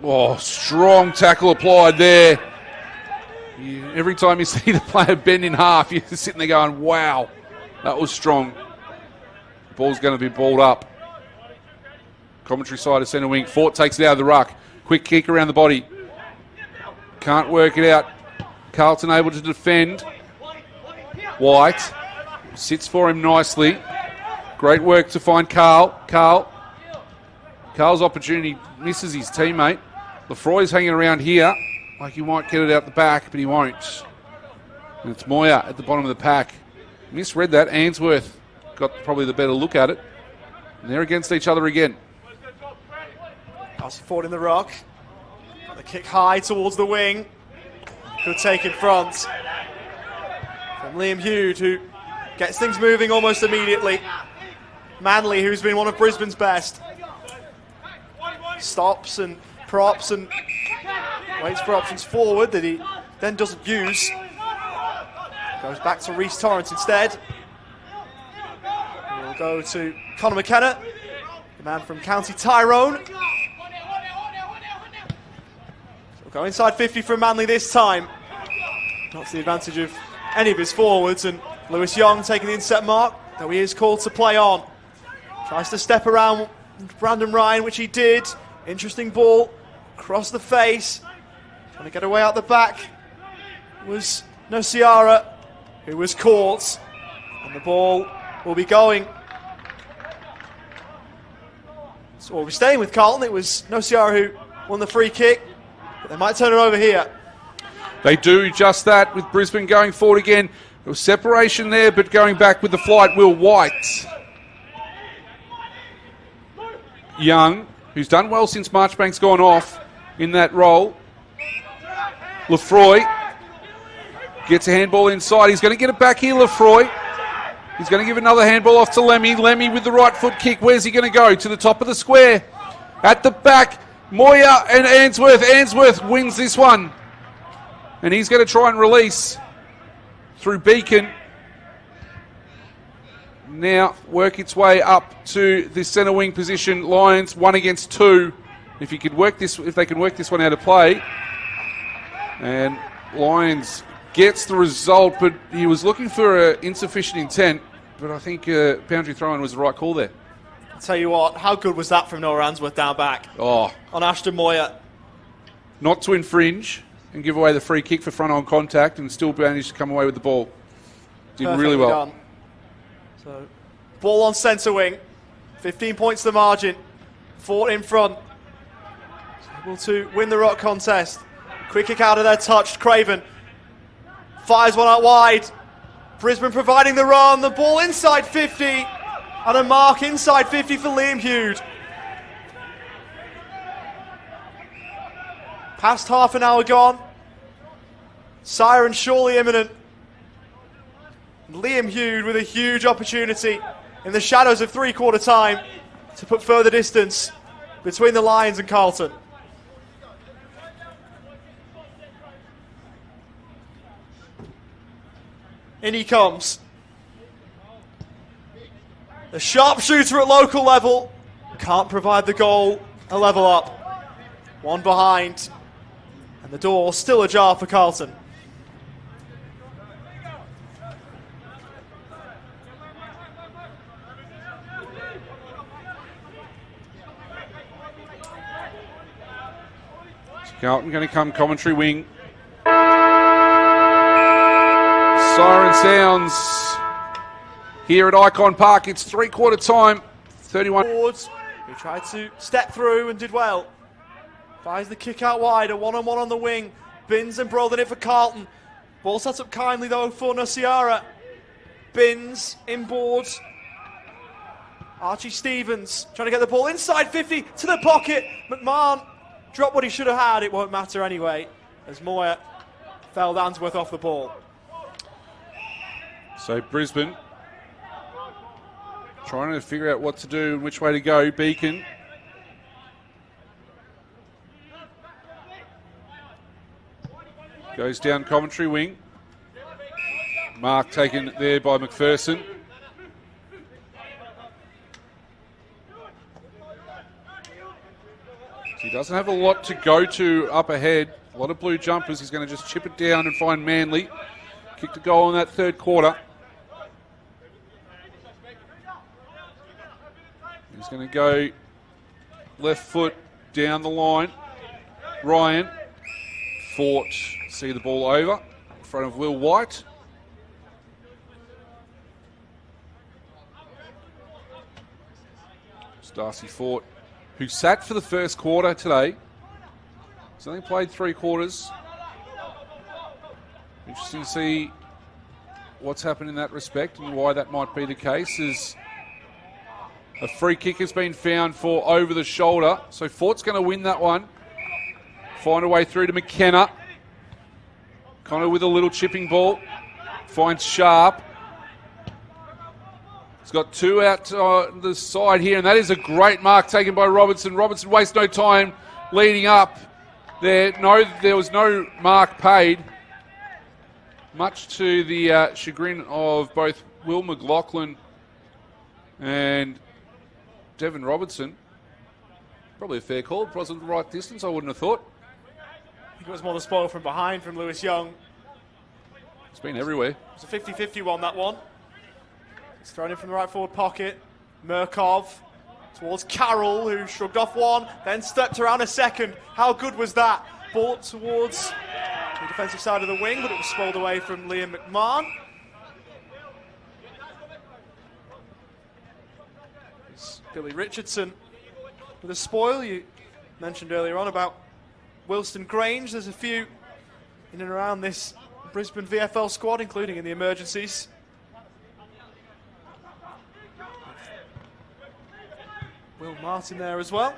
Oh, strong tackle applied there. Every time you see the player bend in half, you're sitting there going, wow, that was strong. The ball's going to be balled up. Commentary side of centre wing. Fort takes it out of the ruck. Quick kick around the body. Can't work it out. Carlton able to defend. White sits for him nicely. Great work to find Carl. Carl's opportunity misses his teammate. Lefroy's hanging around here like he might get it out the back, but he won't. And it's Moya at the bottom of the pack. Misread that. Ainsworth got probably the better look at it. And they're against each other again. Pass forward in the ruck. The kick high towards the wing. Good take in front from Liam Hughes, who gets things moving almost immediately. Manley, who's been one of Brisbane's best, stops and props and waits for options forward that he then doesn't use. Goes back to Reece Torrance instead. We'll go to Conor McKenna, the man from County Tyrone. We'll go inside 50 from Manley this time. Not to the advantage of any of his forwards, and Lewis Young taking the inset mark, though he is called to play on. Tries to step around Brandon Ryan, which he did. Interesting ball, across the face. Trying to get away out the back was Nociara, who was caught. And the ball will be going. So we'll be staying with Carlton. It was Nociara who won the free kick. But they might turn it over here. They do just that with Brisbane going forward again. There was separation there, but going back with the flight, Will White. Young, who's done well since Marchbank's gone off in that role. Lefroy gets a handball inside. He's going to get it back here, Lefroy. He's going to give another handball off to Lemmy. Lemmy with the right foot kick. Where's he going to go? To the top of the square. At the back, Moya and Ainsworth. Ainsworth wins this one. And he's going to try and release through Beacon. Now work its way up to the centre wing position. Lions 1 against 2. If they can work this one out of play. And Lions gets the result, but he was looking for insufficient intent. But I think boundary throw-in was the right call there. I'll tell you what, how good was that from Noah Ainsworth down back? Oh, on Ashton Moya. Not to infringe and give away the free kick for front-on contact and still managed to come away with the ball. Did Perfectly really well. Done. So, ball on centre wing. 15 points the margin. 4 in front. Able to win the rock contest. Quick kick out of there, touched. Craven fires one out wide. Brisbane providing the run. The ball inside 50. And a mark inside 50 for Liam Hughes. Past half an hour gone. Siren surely imminent. Liam Hughes with a huge opportunity in the shadows of three-quarter time to put further distance between the Lions and Carlton. In he comes. The sharpshooter at local level can't provide the goal. A level up. 1 behind. And the door still ajar for Carlton. Carlton going to come commentary wing. Siren sounds here at Icon Park. It's three-quarter time. 31. Woods, who tried to step through and did well. Fires the kick out wide, a one-on-one on the wing. Binns and Broden it for Carlton. Ball set up kindly though for Nociara. Binns inboard. Archie Stevens trying to get the ball inside 50 to the pocket. McMahon dropped what he should have had. It won't matter anyway, as Moya felled Ainsworth off the ball. So Brisbane trying to figure out what to do and which way to go. Beacon. Goes down commentary wing. Mark taken there by McPherson. He doesn't have a lot to go to up ahead. A lot of blue jumpers. He's going to just chip it down and find Manley. Kicked a goal in that third quarter. He's going to go left foot down the line. Ryan fought, see the ball over in front of Will White. It's Darcy Fort, who sat for the first quarter today. He's only played 3 quarters. Interesting to see what's happened in that respect and why that might be the case is a free kick has been found for over the shoulder. So Fort's going to win that one. Find a way through to McKenna. Connor with a little chipping ball. Finds Sharp. He's got two out the side here, and that is a great mark taken by Robertson. Robertson wastes no time leading up there. No, there was no mark paid, much to the chagrin of both Will McLaughlin and Devon Robertson. Probably a fair call. It wasn't the right distance, I wouldn't have thought. I think it was more the spoil from behind from Lewis Young. It's been everywhere. It was a 50-50 one, that one. It's thrown in from the right forward pocket. Murkov towards Carroll, who shrugged off one, then stepped around a second. How good was that? Ball towards the defensive side of the wing, but it was spoiled away from Liam McMahon. It's Billy Richardson with a spoil. You mentioned earlier on about Wilston Grange. There's a few in and around this Brisbane VFL squad, including in the emergencies. Will Martin there as well.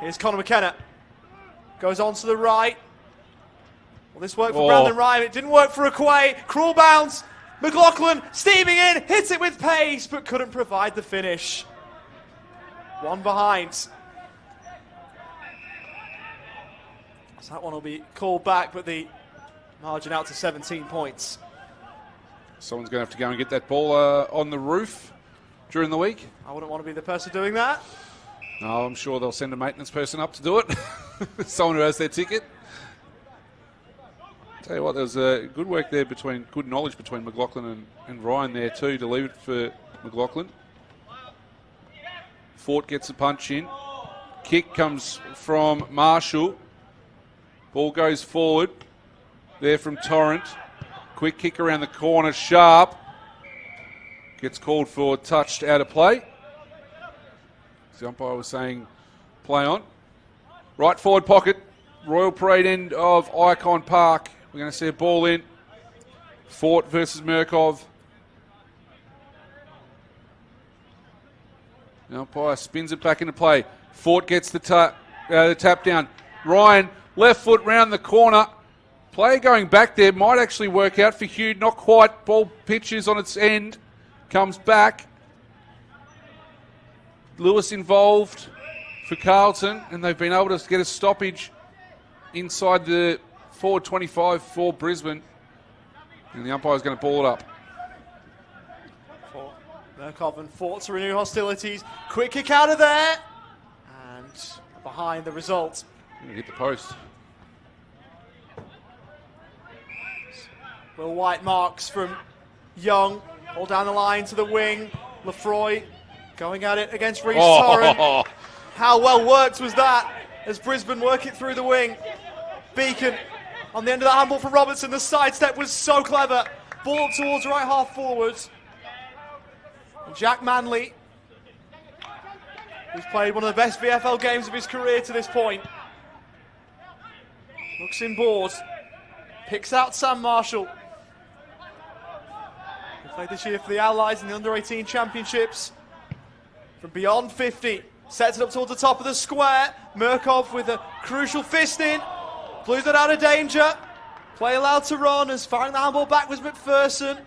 Here's Conor McKenna. Goes on to the right. Well, this worked for Brandon Ryan. It didn't work for Aquay. Cruel bounce. McLaughlin steaming in. Hits it with pace, but couldn't provide the finish. One behind. So that one will be called back, but the margin out to 17 points. Someone's going to have to go and get that ball on the roof during the week. I wouldn't want to be the person doing that. No, I'm sure they'll send a maintenance person up to do it. Someone who has their ticket. Tell you what, there's good work there good knowledge between McLaughlin and Ryan there too to leave it for McLaughlin. Fort gets a punch in. Kick comes from Marshall. Ball goes forward. There from Torrent. Quick kick around the corner. Sharp. Gets called for touched out of play. The umpire was saying play on. Right forward pocket. Royal Parade end of Icon Park. We're going to see a ball in. Fort versus Murkov. The umpire spins it back into play. Fort gets the tap down. Ryan, left foot round the corner. Play going back there. Might actually work out for Hugh. Not quite. Ball pitches on its end. Comes back. Lewis involved for Carlton, and they've been able to get a stoppage inside the forward 25 for Brisbane. And the umpire's going to ball it up. Murkov and Fort to renew hostilities. Quick kick out of there. And behind the result. Hit the post. Will White marks from Young. All down the line to the wing. Lefroy going at it against Reece Torrent. How well worked was that as Brisbane work it through the wing. Beacon on the end of the handball from Robertson. The sidestep was so clever. Ball towards right half forwards. And Jack Manley, who's played one of the best VFL games of his career to this point, looks inboard. Picks out Sam Marshall. Played this year for the Allies in the Under-18 Championships. From beyond 50, sets it up towards the top of the square. Murkov with a crucial fist in. Blues it out of danger. Play allowed to run as firing the handball back was McPherson.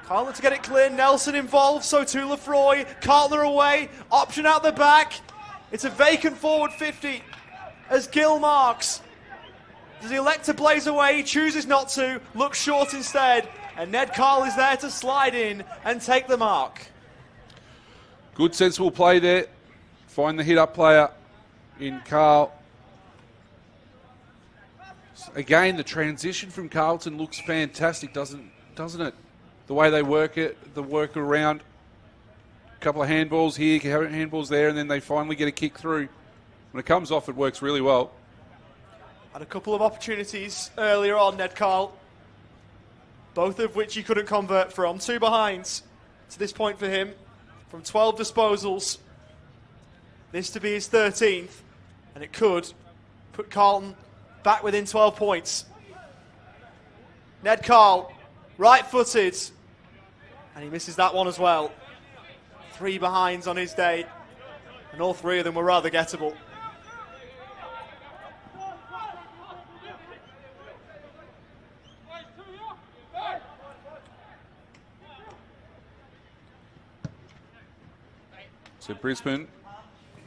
Carlton to get it clear. Nelson involved, so too Lefroy. Carlton away. Option out the back. It's a vacant forward 50 as Gill marks. Does he elect to blaze away? He chooses not to. Looks short instead. And Ned Carl is there to slide in and take the mark. Good sensible play there. Find the hit-up player in Carl. Again, the transition from Carlton looks fantastic, doesn't it? The way they work it, the work around. A couple of handballs here, handballs there, and then they finally get a kick through. When it comes off, it works really well. Had a couple of opportunities earlier on, Ned Carl. Both of which he couldn't convert from. 2 behinds to this point for him from 12 disposals. This to be his 13th, and it could put Carlton back within 12 points. Ned Carl, right-footed. And he misses that one as well. 3 behinds on his day. And all 3 of them were rather gettable. So Brisbane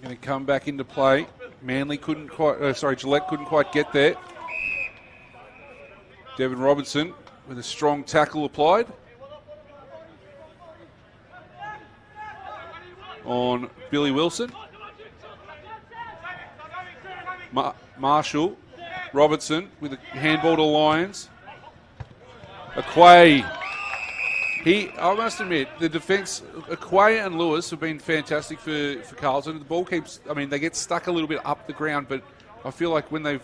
going to come back into play. Manly couldn't quite, Gillette couldn't quite get there. Devin Robertson with a strong tackle applied on Billy Wilson. Marshall, Robertson with a handball to Lyons. Aquay. I must admit, the defence, Aquay and Lewis have been fantastic for Carlton. The ball keeps, they get stuck a little bit up the ground, but I feel like when they've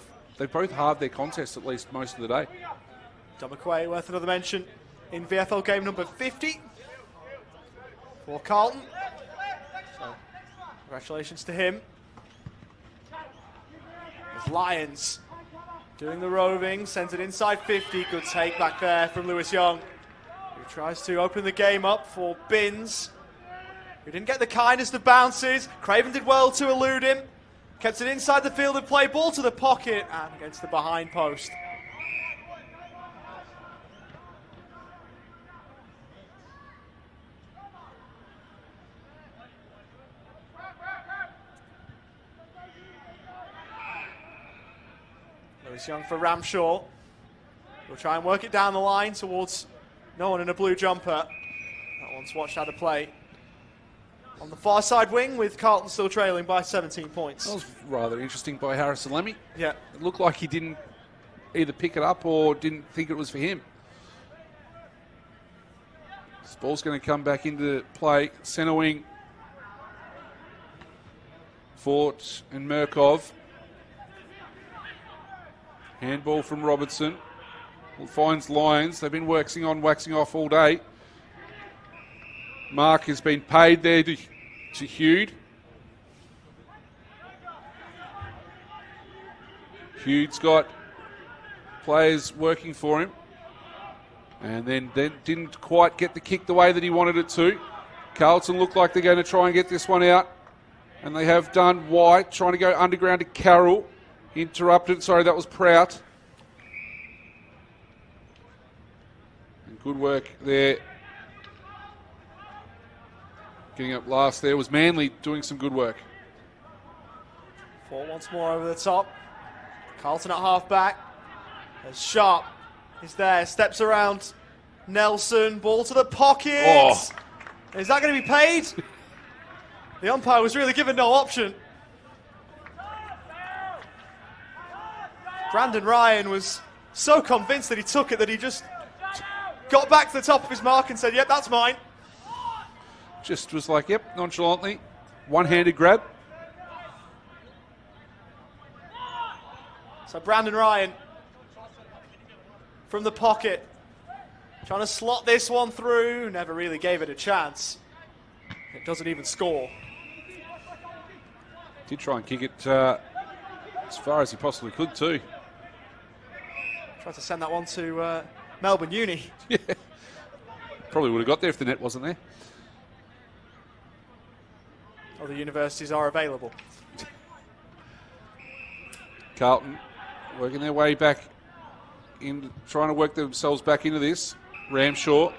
both halved their contests at least most of the day. Dom Aquay worth another mention in VFL game number 50 for Carlton. So, congratulations to him. As Lyons doing the roving, sends it inside 50. Good take back there from Lewis Young, who tries to open the game up for Binns, who didn't get the kindest of bounces. Craven did well to elude him. Kept it inside the field of play, ball to the pocket and against the behind post. Lewis Young for Ramshaw. We'll try and work it down the line towards no one in a blue jumper. That one's watched out of play. On the far side wing with Carlton still trailing by 17 points. That was rather interesting by Harrison Lemmy. Yeah. It looked like he didn't either pick it up or didn't think it was for him. This ball's going to come back into play. Centre wing. Fort and Murkov. Handball from Robertson. Finds Lyons. They've been waxing on, waxing off all day. Mark has been paid there to Hude. Hude's got players working for him. And then didn't quite get the kick the way that he wanted it to. Carlton look like they're going to try and get this one out. And they have done. White trying to go underground to Carroll. Interrupted. Sorry, that was Prout. And good work there. Getting up last there was Manly doing some good work. Fort once more over the top. Carlton at half back. As Sharp is there, steps around Nelson, ball to the pocket. Oh. Is that going to be paid? The umpire was really given no option. Brandon Ryan was so convinced that he took it that he just got back to the top of his mark and said, yep, that's mine. Just was like, yep, nonchalantly. One-handed grab. So Brandon Ryan from the pocket, trying to slot this one through, never really gave it a chance. It doesn't even score. Did try and kick it as far as he possibly could too. Tried to send that one to Melbourne Uni. Yeah. Probably would have got there if the net wasn't there. Other universities are available. Carlton working their way back in, trying to work themselves back into this. Ramshaw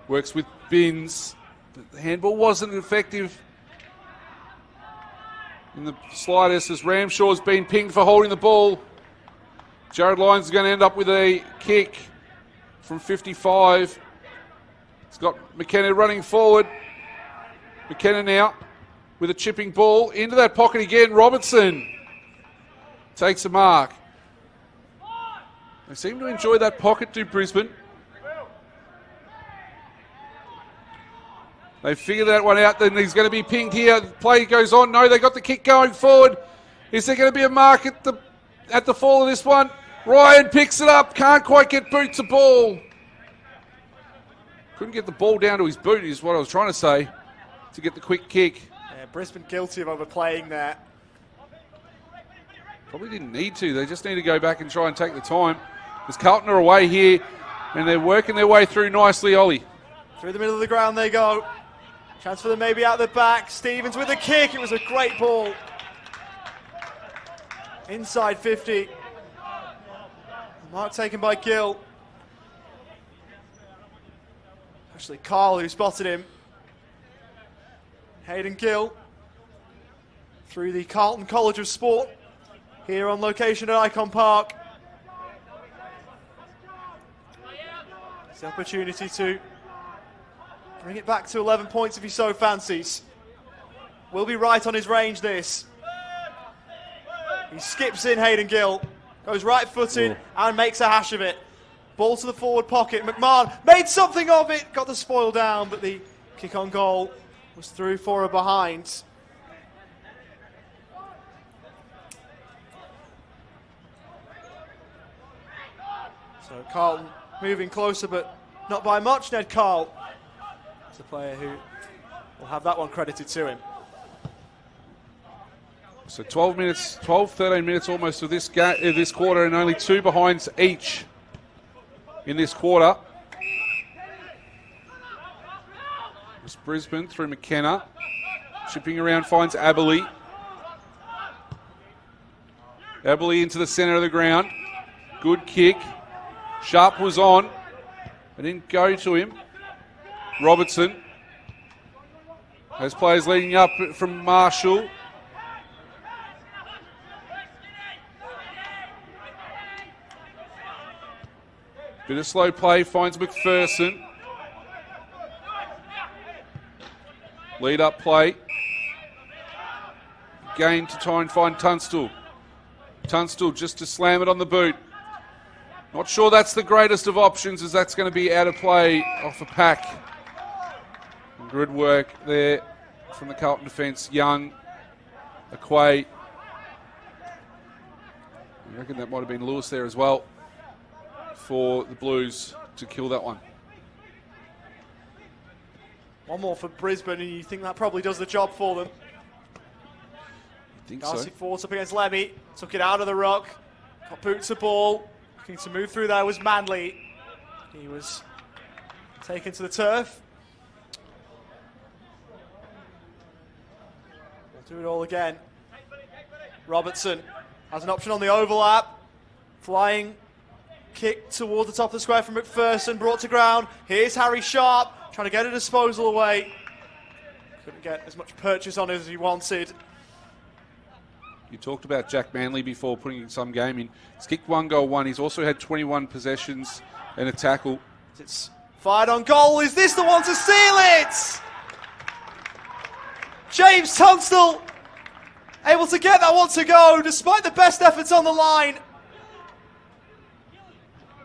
works with Binns. The handball wasn't effective in the slightest as Ramshaw's been pinged for holding the ball. Jared Lyons is going to end up with a kick from 55. He's got McKenna running forward. McKenna now with a chipping ball into that pocket again. Robertson takes a mark. They seem to enjoy that pocket to Brisbane. They figure that one out, then he's going to be pinged here. The play goes on. No, they got the kick going forward. Is there going to be a mark at the fall of this one? Ryan picks it up. Can't quite get boot to ball. Couldn't get the ball down to his boot is what I was trying to say to get the quick kick. Yeah, Brisbane guilty of overplaying there. Probably didn't need to. They just need to go back and try and take the time. As Carlton are away here, and they're working their way through nicely, Ollie. Through the middle of the ground they go. Chance for them maybe out the back. Stevens with a kick. It was a great ball. Inside 50. Mark taken by Gill. Actually, Carl who spotted him. Hayden Gill through the Carlton College of Sport here on location at Icon Park. It's the opportunity to bring it back to 11 points if he so fancies. Will be right on his range, this. He skips in, Hayden Gill. Goes right-footed and makes a hash of it. Ball to the forward pocket. McMahon made something of it. Got the spoil down, but the kick on goal was through for a behind. So Carlton moving closer, but not by much, Ned Carl. It's a player who will have that one credited to him. So 13 minutes almost of this quarter, and only 2 behinds each in this quarter. It's Brisbane through McKenna. Chipping around, finds Aberley. Aberley into the centre of the ground. Good kick. Sharp was on. It didn't go to him. Robertson. Those players leading up from Marshall. Bit of slow play, finds McPherson. Lead up play. Again to try and find Tunstall. Tunstall just to slam it on the boot. Not sure that's the greatest of options, as that's going to be out of play off a pack. Good work there from the Carlton defence. Young, Aquay. I reckon that might have been Lewis there as well for the Blues to kill that one. One more for Brisbane, and you think that probably does the job for them. I think Darcy so. fought up against Lemmy, took it out of the ruck, got boots a ball. Looking to move through there was Manley. He was taken to the turf. We'll do it all again. Robertson has an option on the overlap. Flying kick toward the top of the square from McPherson, brought to ground. Here's Harry Sharp, trying to get a disposal away. Couldn't get as much purchase on it as he wanted. You talked about Jack Manley before putting some game in. He's kicked 1 goal, 1. He's also had 21 possessions and a tackle. It's fired on goal. Is this the one to seal it? James Tunstall able to get that one to go despite the best efforts on the line.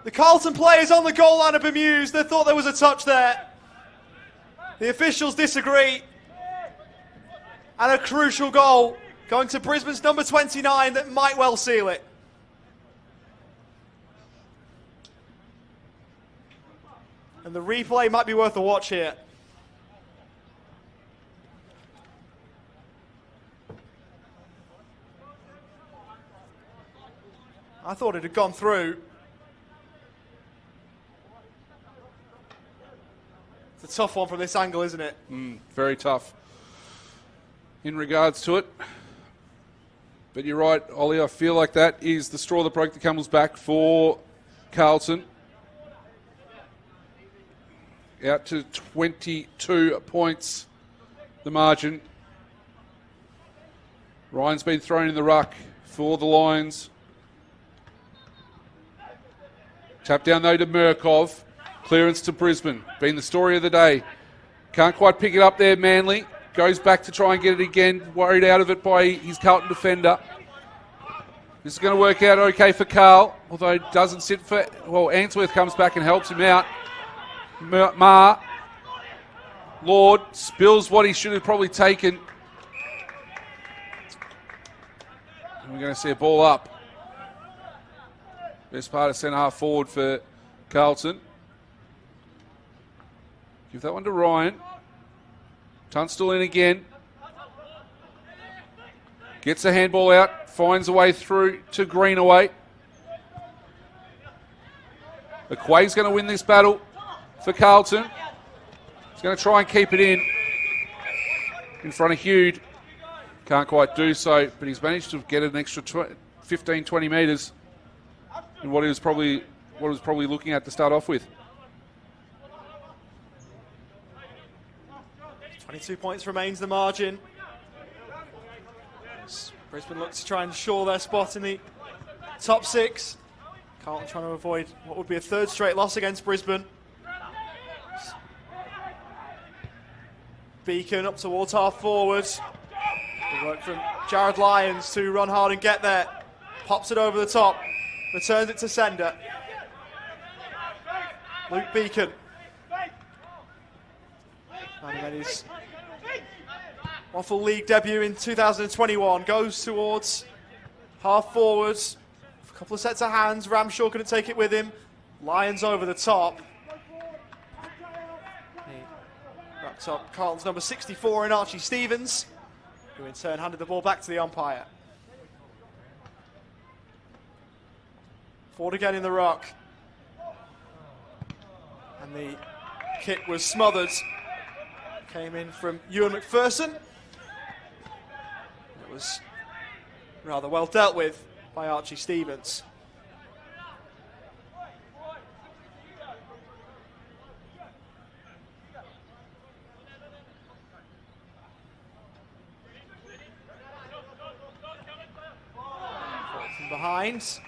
The Carlton players on the goal line are bemused. They thought there was a touch there. The officials disagree. And a crucial goal going to Brisbane's number 29 that might well seal it. And the replay might be worth a watch here. I thought it had gone through. It's a tough one from this angle, isn't it? Very tough in regards to it. But you're right, Ollie, I feel like that is the straw that broke the camel's back for Carlton. Out to 22 points, the margin. Ryan's been thrown in the ruck for the Lions. Tap down though to Murkov. Clearance to Brisbane. Been the story of the day. Can't quite pick it up there, Manley. Goes back to try and get it again. Worried out of it by his Carlton defender. This is going to work out okay for Carl, although it doesn't sit for... Well, Answorth comes back and helps him out. Lord spills what he should have probably taken. And we're going to see a ball up. Best part of centre half forward for Carlton. Give that one to Ryan. Tunstall in again. Gets the handball out. Finds a way through to Greenaway. McQuaid's going to win this battle for Carlton. He's going to try and keep it in front of Hughes. Can't quite do so, but he's managed to get an extra 15, 20 metres in what he was probably looking at to start off with. 22 points remains the margin. As Brisbane looks to try and shore their spot in the top 6. Carlton trying to avoid what would be a third straight loss against Brisbane. Beacon up towards half forwards. Good work from Jared Lyons to run hard and get there. Pops it over the top. Returns it to sender. Luke Beacon. And he made his Waffle League debut in 2021. Goes towards half forwards. A couple of sets of hands. Ramshaw couldn't take it with him. Lyons over the top. He wrapped up Carlton's number 64 in Archie Stevens, who in turn handed the ball back to the umpire. Ford again in the ruck. And the kick was smothered. Came in from Ewan McPherson. It was rather well dealt with by Archie Stevens. From behind.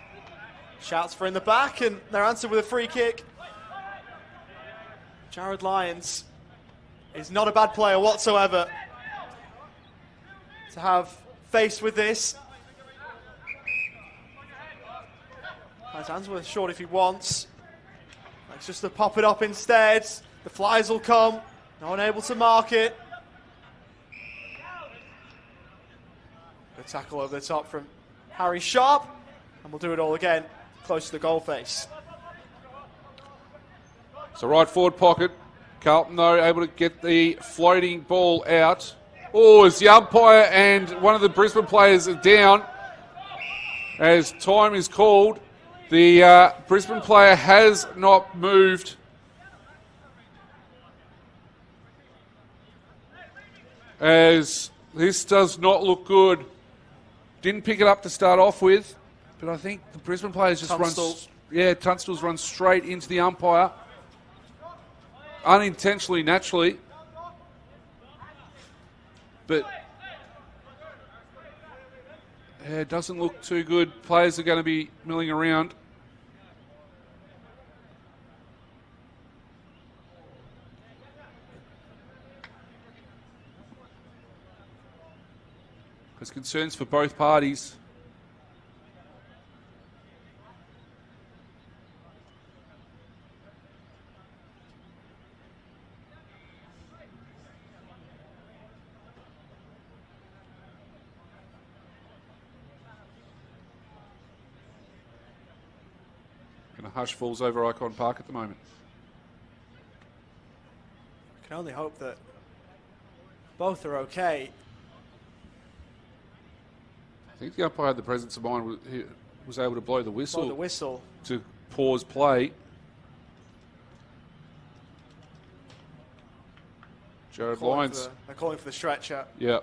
Shouts for in the back, and they're answered with a free kick. Jared Lyons is not a bad player whatsoever to have faced with this. Has Answorth short if he wants. That's just to pop it up instead. The flies will come. No one able to mark it. Good tackle over the top from Harry Sharp. And we'll do it all again close to the goal face. So right forward pocket. Carlton, though, able to get the floating ball out. Oh, as the umpire and one of the Brisbane players are down. As time is called, the Brisbane player has not moved. As this does not look good. Didn't pick it up to start off with, but I think the Brisbane players just Tunstall's run straight into the umpire. Unintentionally, naturally. But it doesn't look too good. Players are going to be milling around. There's concerns for both parties. And a hush falls over Icon Park at the moment. I can only hope that both are okay. I think the umpire had the presence of mind. He was able to blow the whistle. Blow the whistle. To pause play. Jared Lyons. They're calling for the stretcher. Yeah.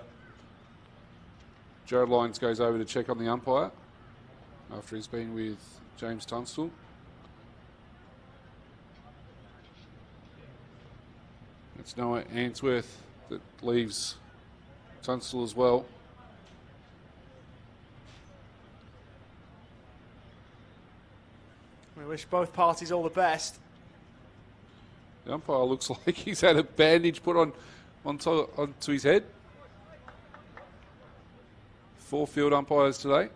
Jared Lyons goes over to check on the umpire after he's been with James Tunstall. It's Noah Answorth that leaves Tunstall as well. We wish both parties all the best. The umpire looks like he's had a bandage put onto his head. 4 field umpires today.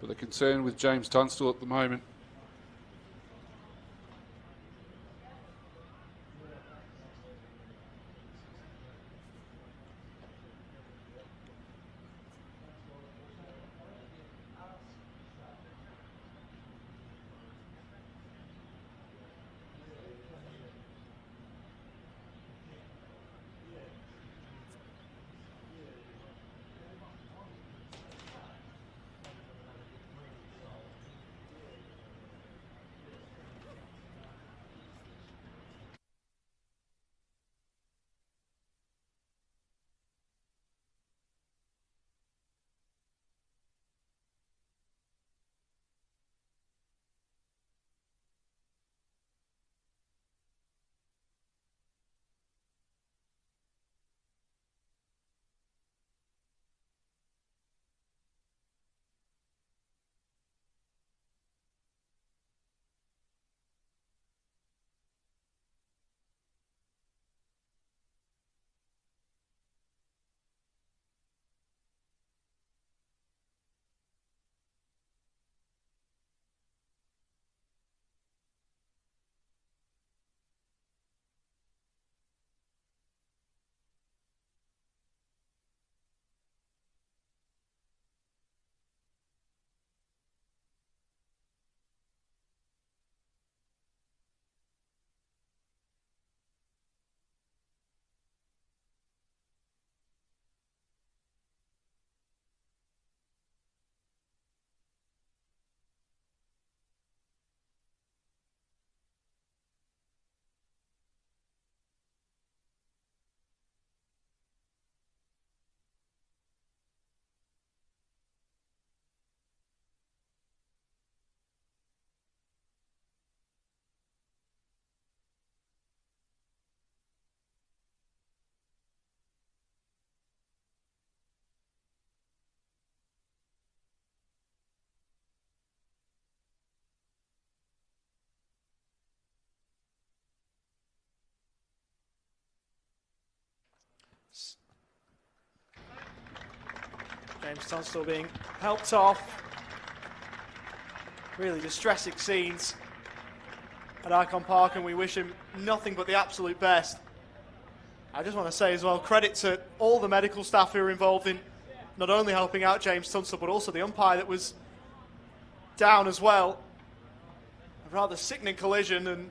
But the concern with James Tunstall at the moment. James Tunstall being helped off. Really distressing scenes at Icon Park, and we wish him nothing but the absolute best. I just want to say as well, credit to all the medical staff who were involved in not only helping out James Tunstall, but also the umpire that was down as well. A rather sickening collision, and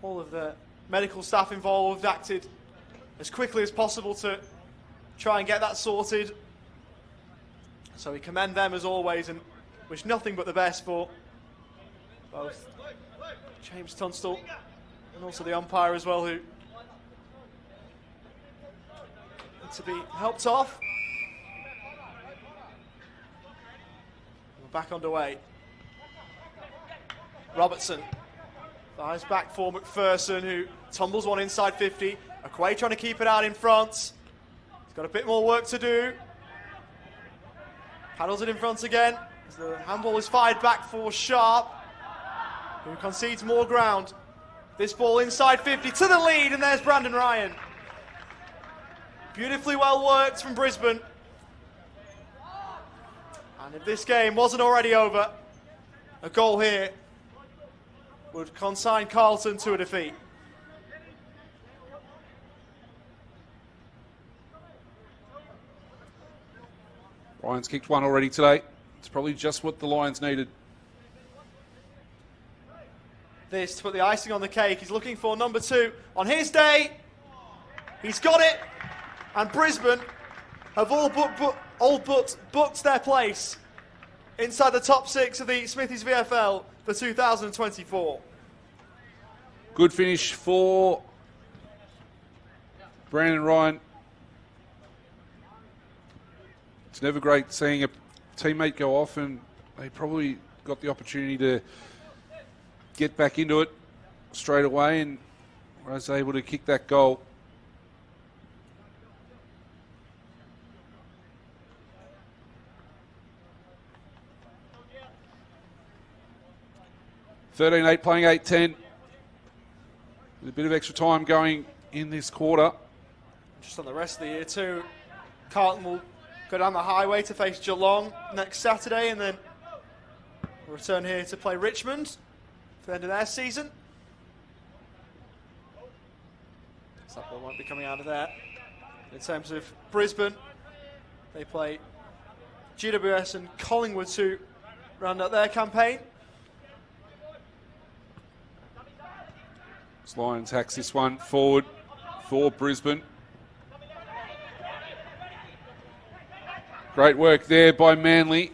all of the medical staff involved acted as quickly as possible to try and get that sorted. So we commend them as always and wish nothing but the best for both James Tunstall and also the umpire as well, who need to be helped off. We're back underway. Robertson fires back for McPherson, who tumbles one inside 50. Aquay trying to keep it out in front. He's got a bit more work to do. Paddles it in front again as the handball is fired back for Sharp, who concedes more ground. This ball inside 50 to the lead, and there's Brandon Ryan. Beautifully well worked from Brisbane. And if this game wasn't already over, a goal here would consign Carlton to a defeat. Ryan's kicked one already today. It's probably just what the Lions needed. This to put the icing on the cake. He's looking for number 2 on his day. He's got it. And Brisbane have all but booked their place inside the top 6 of the Smithies VFL for 2024. Good finish for Brandon Ryan. It's never great seeing a teammate go off, and they probably got the opportunity to get back into it straight away and was able to kick that goal. (13-8) playing 8-10. With a bit of extra time going in this quarter. Just on the rest of the year too, Carlton will go down the highway to face Geelong next Saturday, and then return here to play Richmond for the end of their season. So that won't be coming out of there. In terms of Brisbane, they play GWS and Collingwood to round out their campaign. Lions hacks this one forward for Brisbane. Great work there by Manly.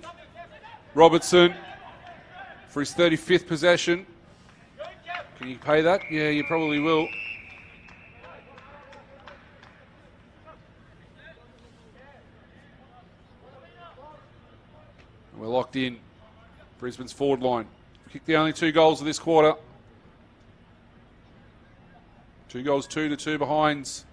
Robertson for his 35th possession. Can you pay that? Yeah, you probably will. We're locked in. Brisbane's forward line. Kicked the only 2 goals of this quarter. 2 goals, 2 behinds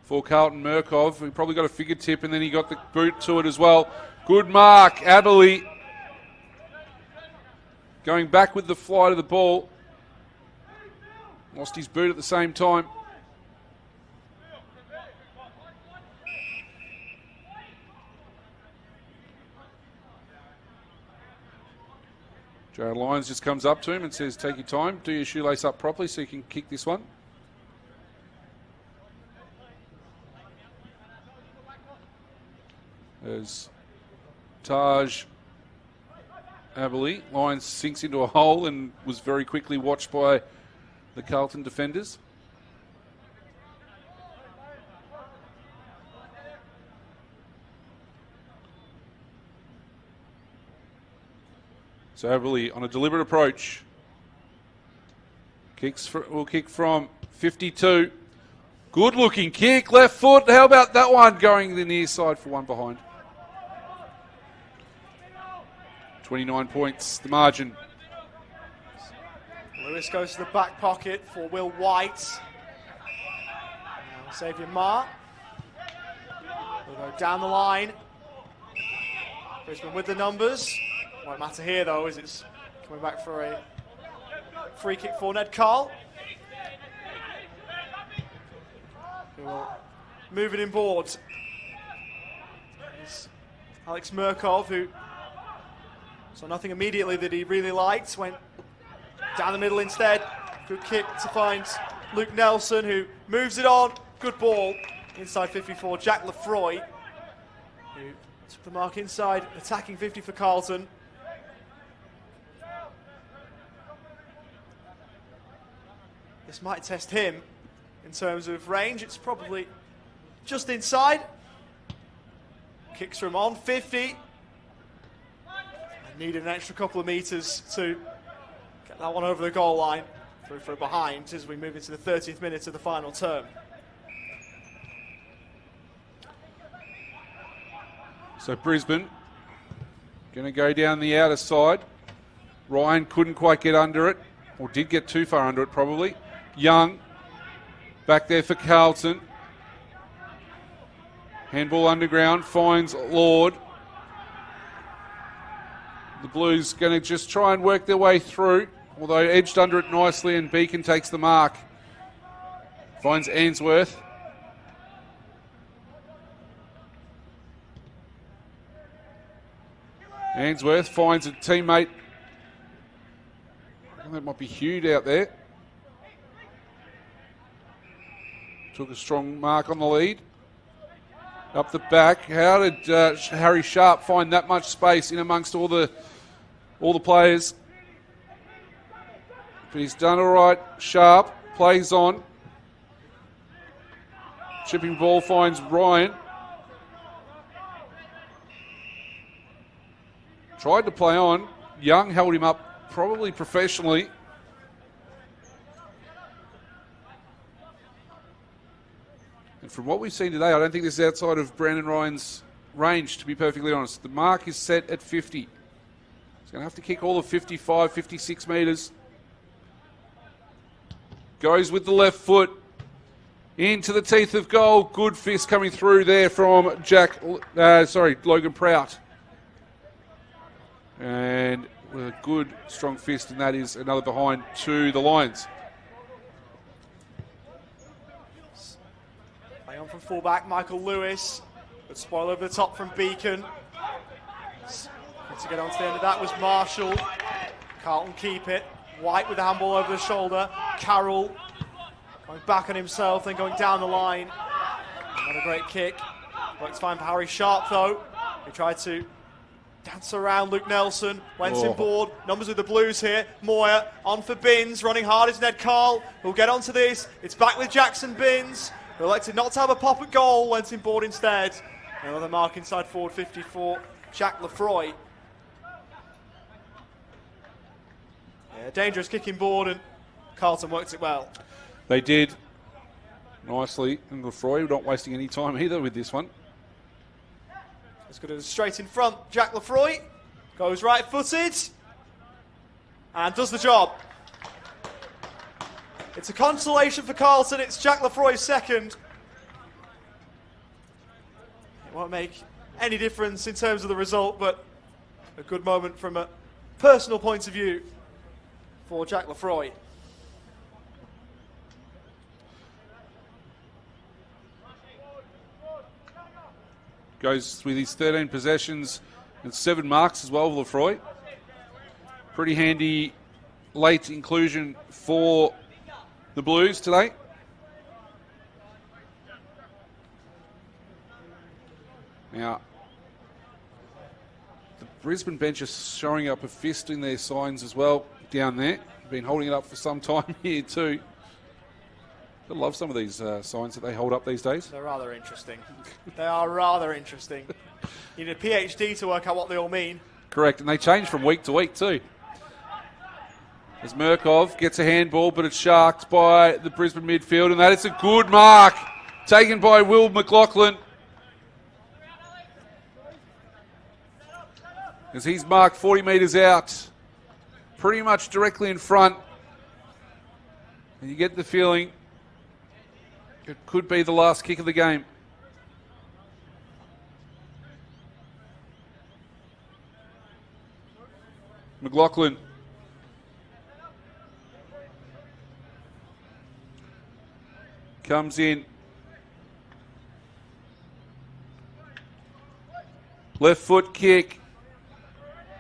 for Carlton. Murkov, he probably got a figure tip, and then he got the boot to it as well. Good mark, Aberley. Going back with the flight of the ball. Lost his boot at the same time. Jared Lyons just comes up to him and says, take your time, do your shoelace up properly so you can kick this one. As Taj Aberley, Lyons sinks into a hole and was very quickly watched by the Carlton defenders. So Aberley on a deliberate approach. Will kick from 52. Good looking kick, left foot. How about that one going the near side for one behind? 29 points, the margin. Lewis goes to the back pocket for Will White. Now Xavier Marr will go down the line. Brisbane with the numbers. Won't matter here though, as it's coming back for a free kick for Ned Carl. Who will move it inboard. It's Alex Murkov, who saw nothing immediately that he really liked, went down the middle instead. Good kick to find Luke Nelson, who moves it on. Good ball inside 54. Jack Lefroy, who took the mark inside, attacking 50 for Carlton. This might test him in terms of range. It's probably just inside. Kicks from on 50. And needed an extra couple of meters to get that one over the goal line. Through for a behind as we move into the 30th minute of the final term. So Brisbane going to go down the outer side. Ryan couldn't quite get under it, or did get too far under it probably. Young back there for Carlton. Handball underground, finds Lord. The Blues going to just try and work their way through, although edged under it nicely, and Beacon takes the mark. Finds Ainsworth. Ainsworth finds a teammate. I think that might be Hugh out there. Took a strong mark on the lead. Up the back. How did Harry Sharp find that much space in amongst all the players? But he's done all right. Sharp plays on. Chipping ball finds Ryan. Tried to play on. Young held him up probably professionally. And from what we've seen today, I don't think this is outside of Brandon Ryan's range, to be perfectly honest. The mark is set at 50. He's going to have to kick all of 55, 56 metres. Goes with the left foot. Into the teeth of goal. Good fist coming through there from Logan Prout. And with a good, strong fist, and that is another behind to the Lions. Playing on from fullback, Michael Lewis. Good spoil over the top from Beacon. To get on to the end of that was Marshall. Carlton keep it. White with the handball over the shoulder. Carroll going back on himself, then going down the line. Not a great kick. Works fine for Harry Sharp though. He tried to dance around Luke Nelson. Went inboard. Numbers with the Blues here. Moyer on for Binns. Running hard is Ned Carl. Who'll get onto this. It's back with Jackson Binns, who elected not to have a pop at goal. Went inboard instead. Another mark inside forward 54. Jack Lefroy. Yeah, dangerous kicking board, and Carlton worked it well. They did nicely, and Lefroy not wasting any time either with this one. As good as straight in front. Jack Lefroy goes right-footed and does the job. It's a consolation for Carlton. It's Jack Lefroy's second. It won't make any difference in terms of the result, but a good moment from a personal point of view for Jack Lefroy. Goes with his 13 possessions and 7 marks as well, Lefroy. Pretty handy late inclusion for the Blues today. Now, the Brisbane bench is showing up a fist in their signs as well down there. Been holding it up for some time here too. I love some of these signs that they hold up these days. They're rather interesting. They are rather interesting. You need a PhD to work out what they all mean. Correct, and they change from week to week too. As Murkov gets a handball, but it's sharked by the Brisbane midfield, and that is a good mark taken by Will McLaughlin. As he's marked 40 metres out, pretty much directly in front. And you get the feeling it could be the last kick of the game. McLaughlin. Comes in. Left foot kick.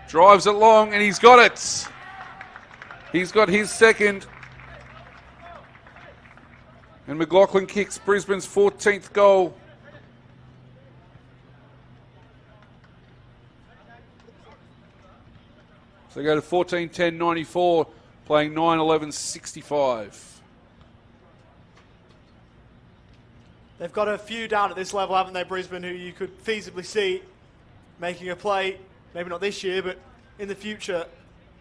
Drives it long, and he's got it. He's got his second. And McLaughlin kicks Brisbane's 14th goal. So they go to 14-10-94, playing 9-11-65. They've got a few down at this level, haven't they, Brisbane, who you could feasibly see making a play, maybe not this year, but in the future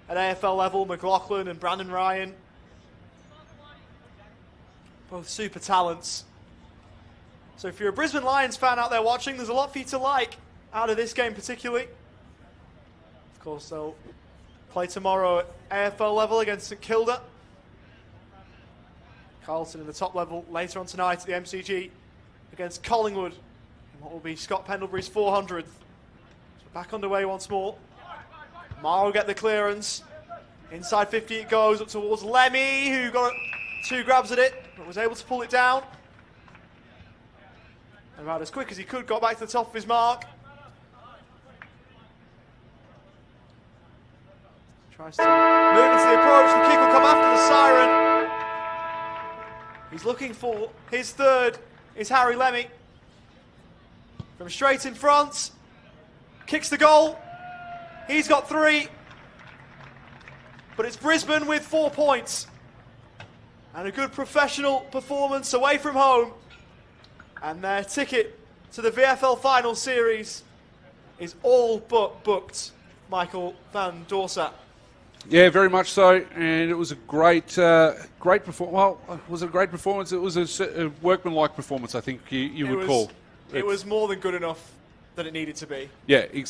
at AFL level. McLaughlin and Brandon Ryan, both super talents. So if you're a Brisbane Lions fan out there watching, there's a lot for you to like out of this game particularly. Of course, they'll play tomorrow at AFL level against St Kilda. Carlton in the top level later on tonight at the MCG against Collingwood in what will be Scott Pendlebury's 400th. So back underway once more. Mara will get the clearance. Inside 50 it goes, up towards Lemmy, who got 2 grabs at it, but was able to pull it down. And about as quick as he could, got back to the top of his mark. Tries to move into the approach, the kick will come after the siren. He's looking for his third, is Harry Lemmy. From straight in front, kicks the goal. He's got 3. But it's Brisbane with 4 points. And a good professional performance away from home. And their ticket to the VFL Final Series is all but booked, Michael van Dorsa. Yeah, very much so, and it was a great performance. Well, was it a great performance? It was a workmanlike performance, I think you would call. It was more than good enough that it needed to be. Yeah, exactly.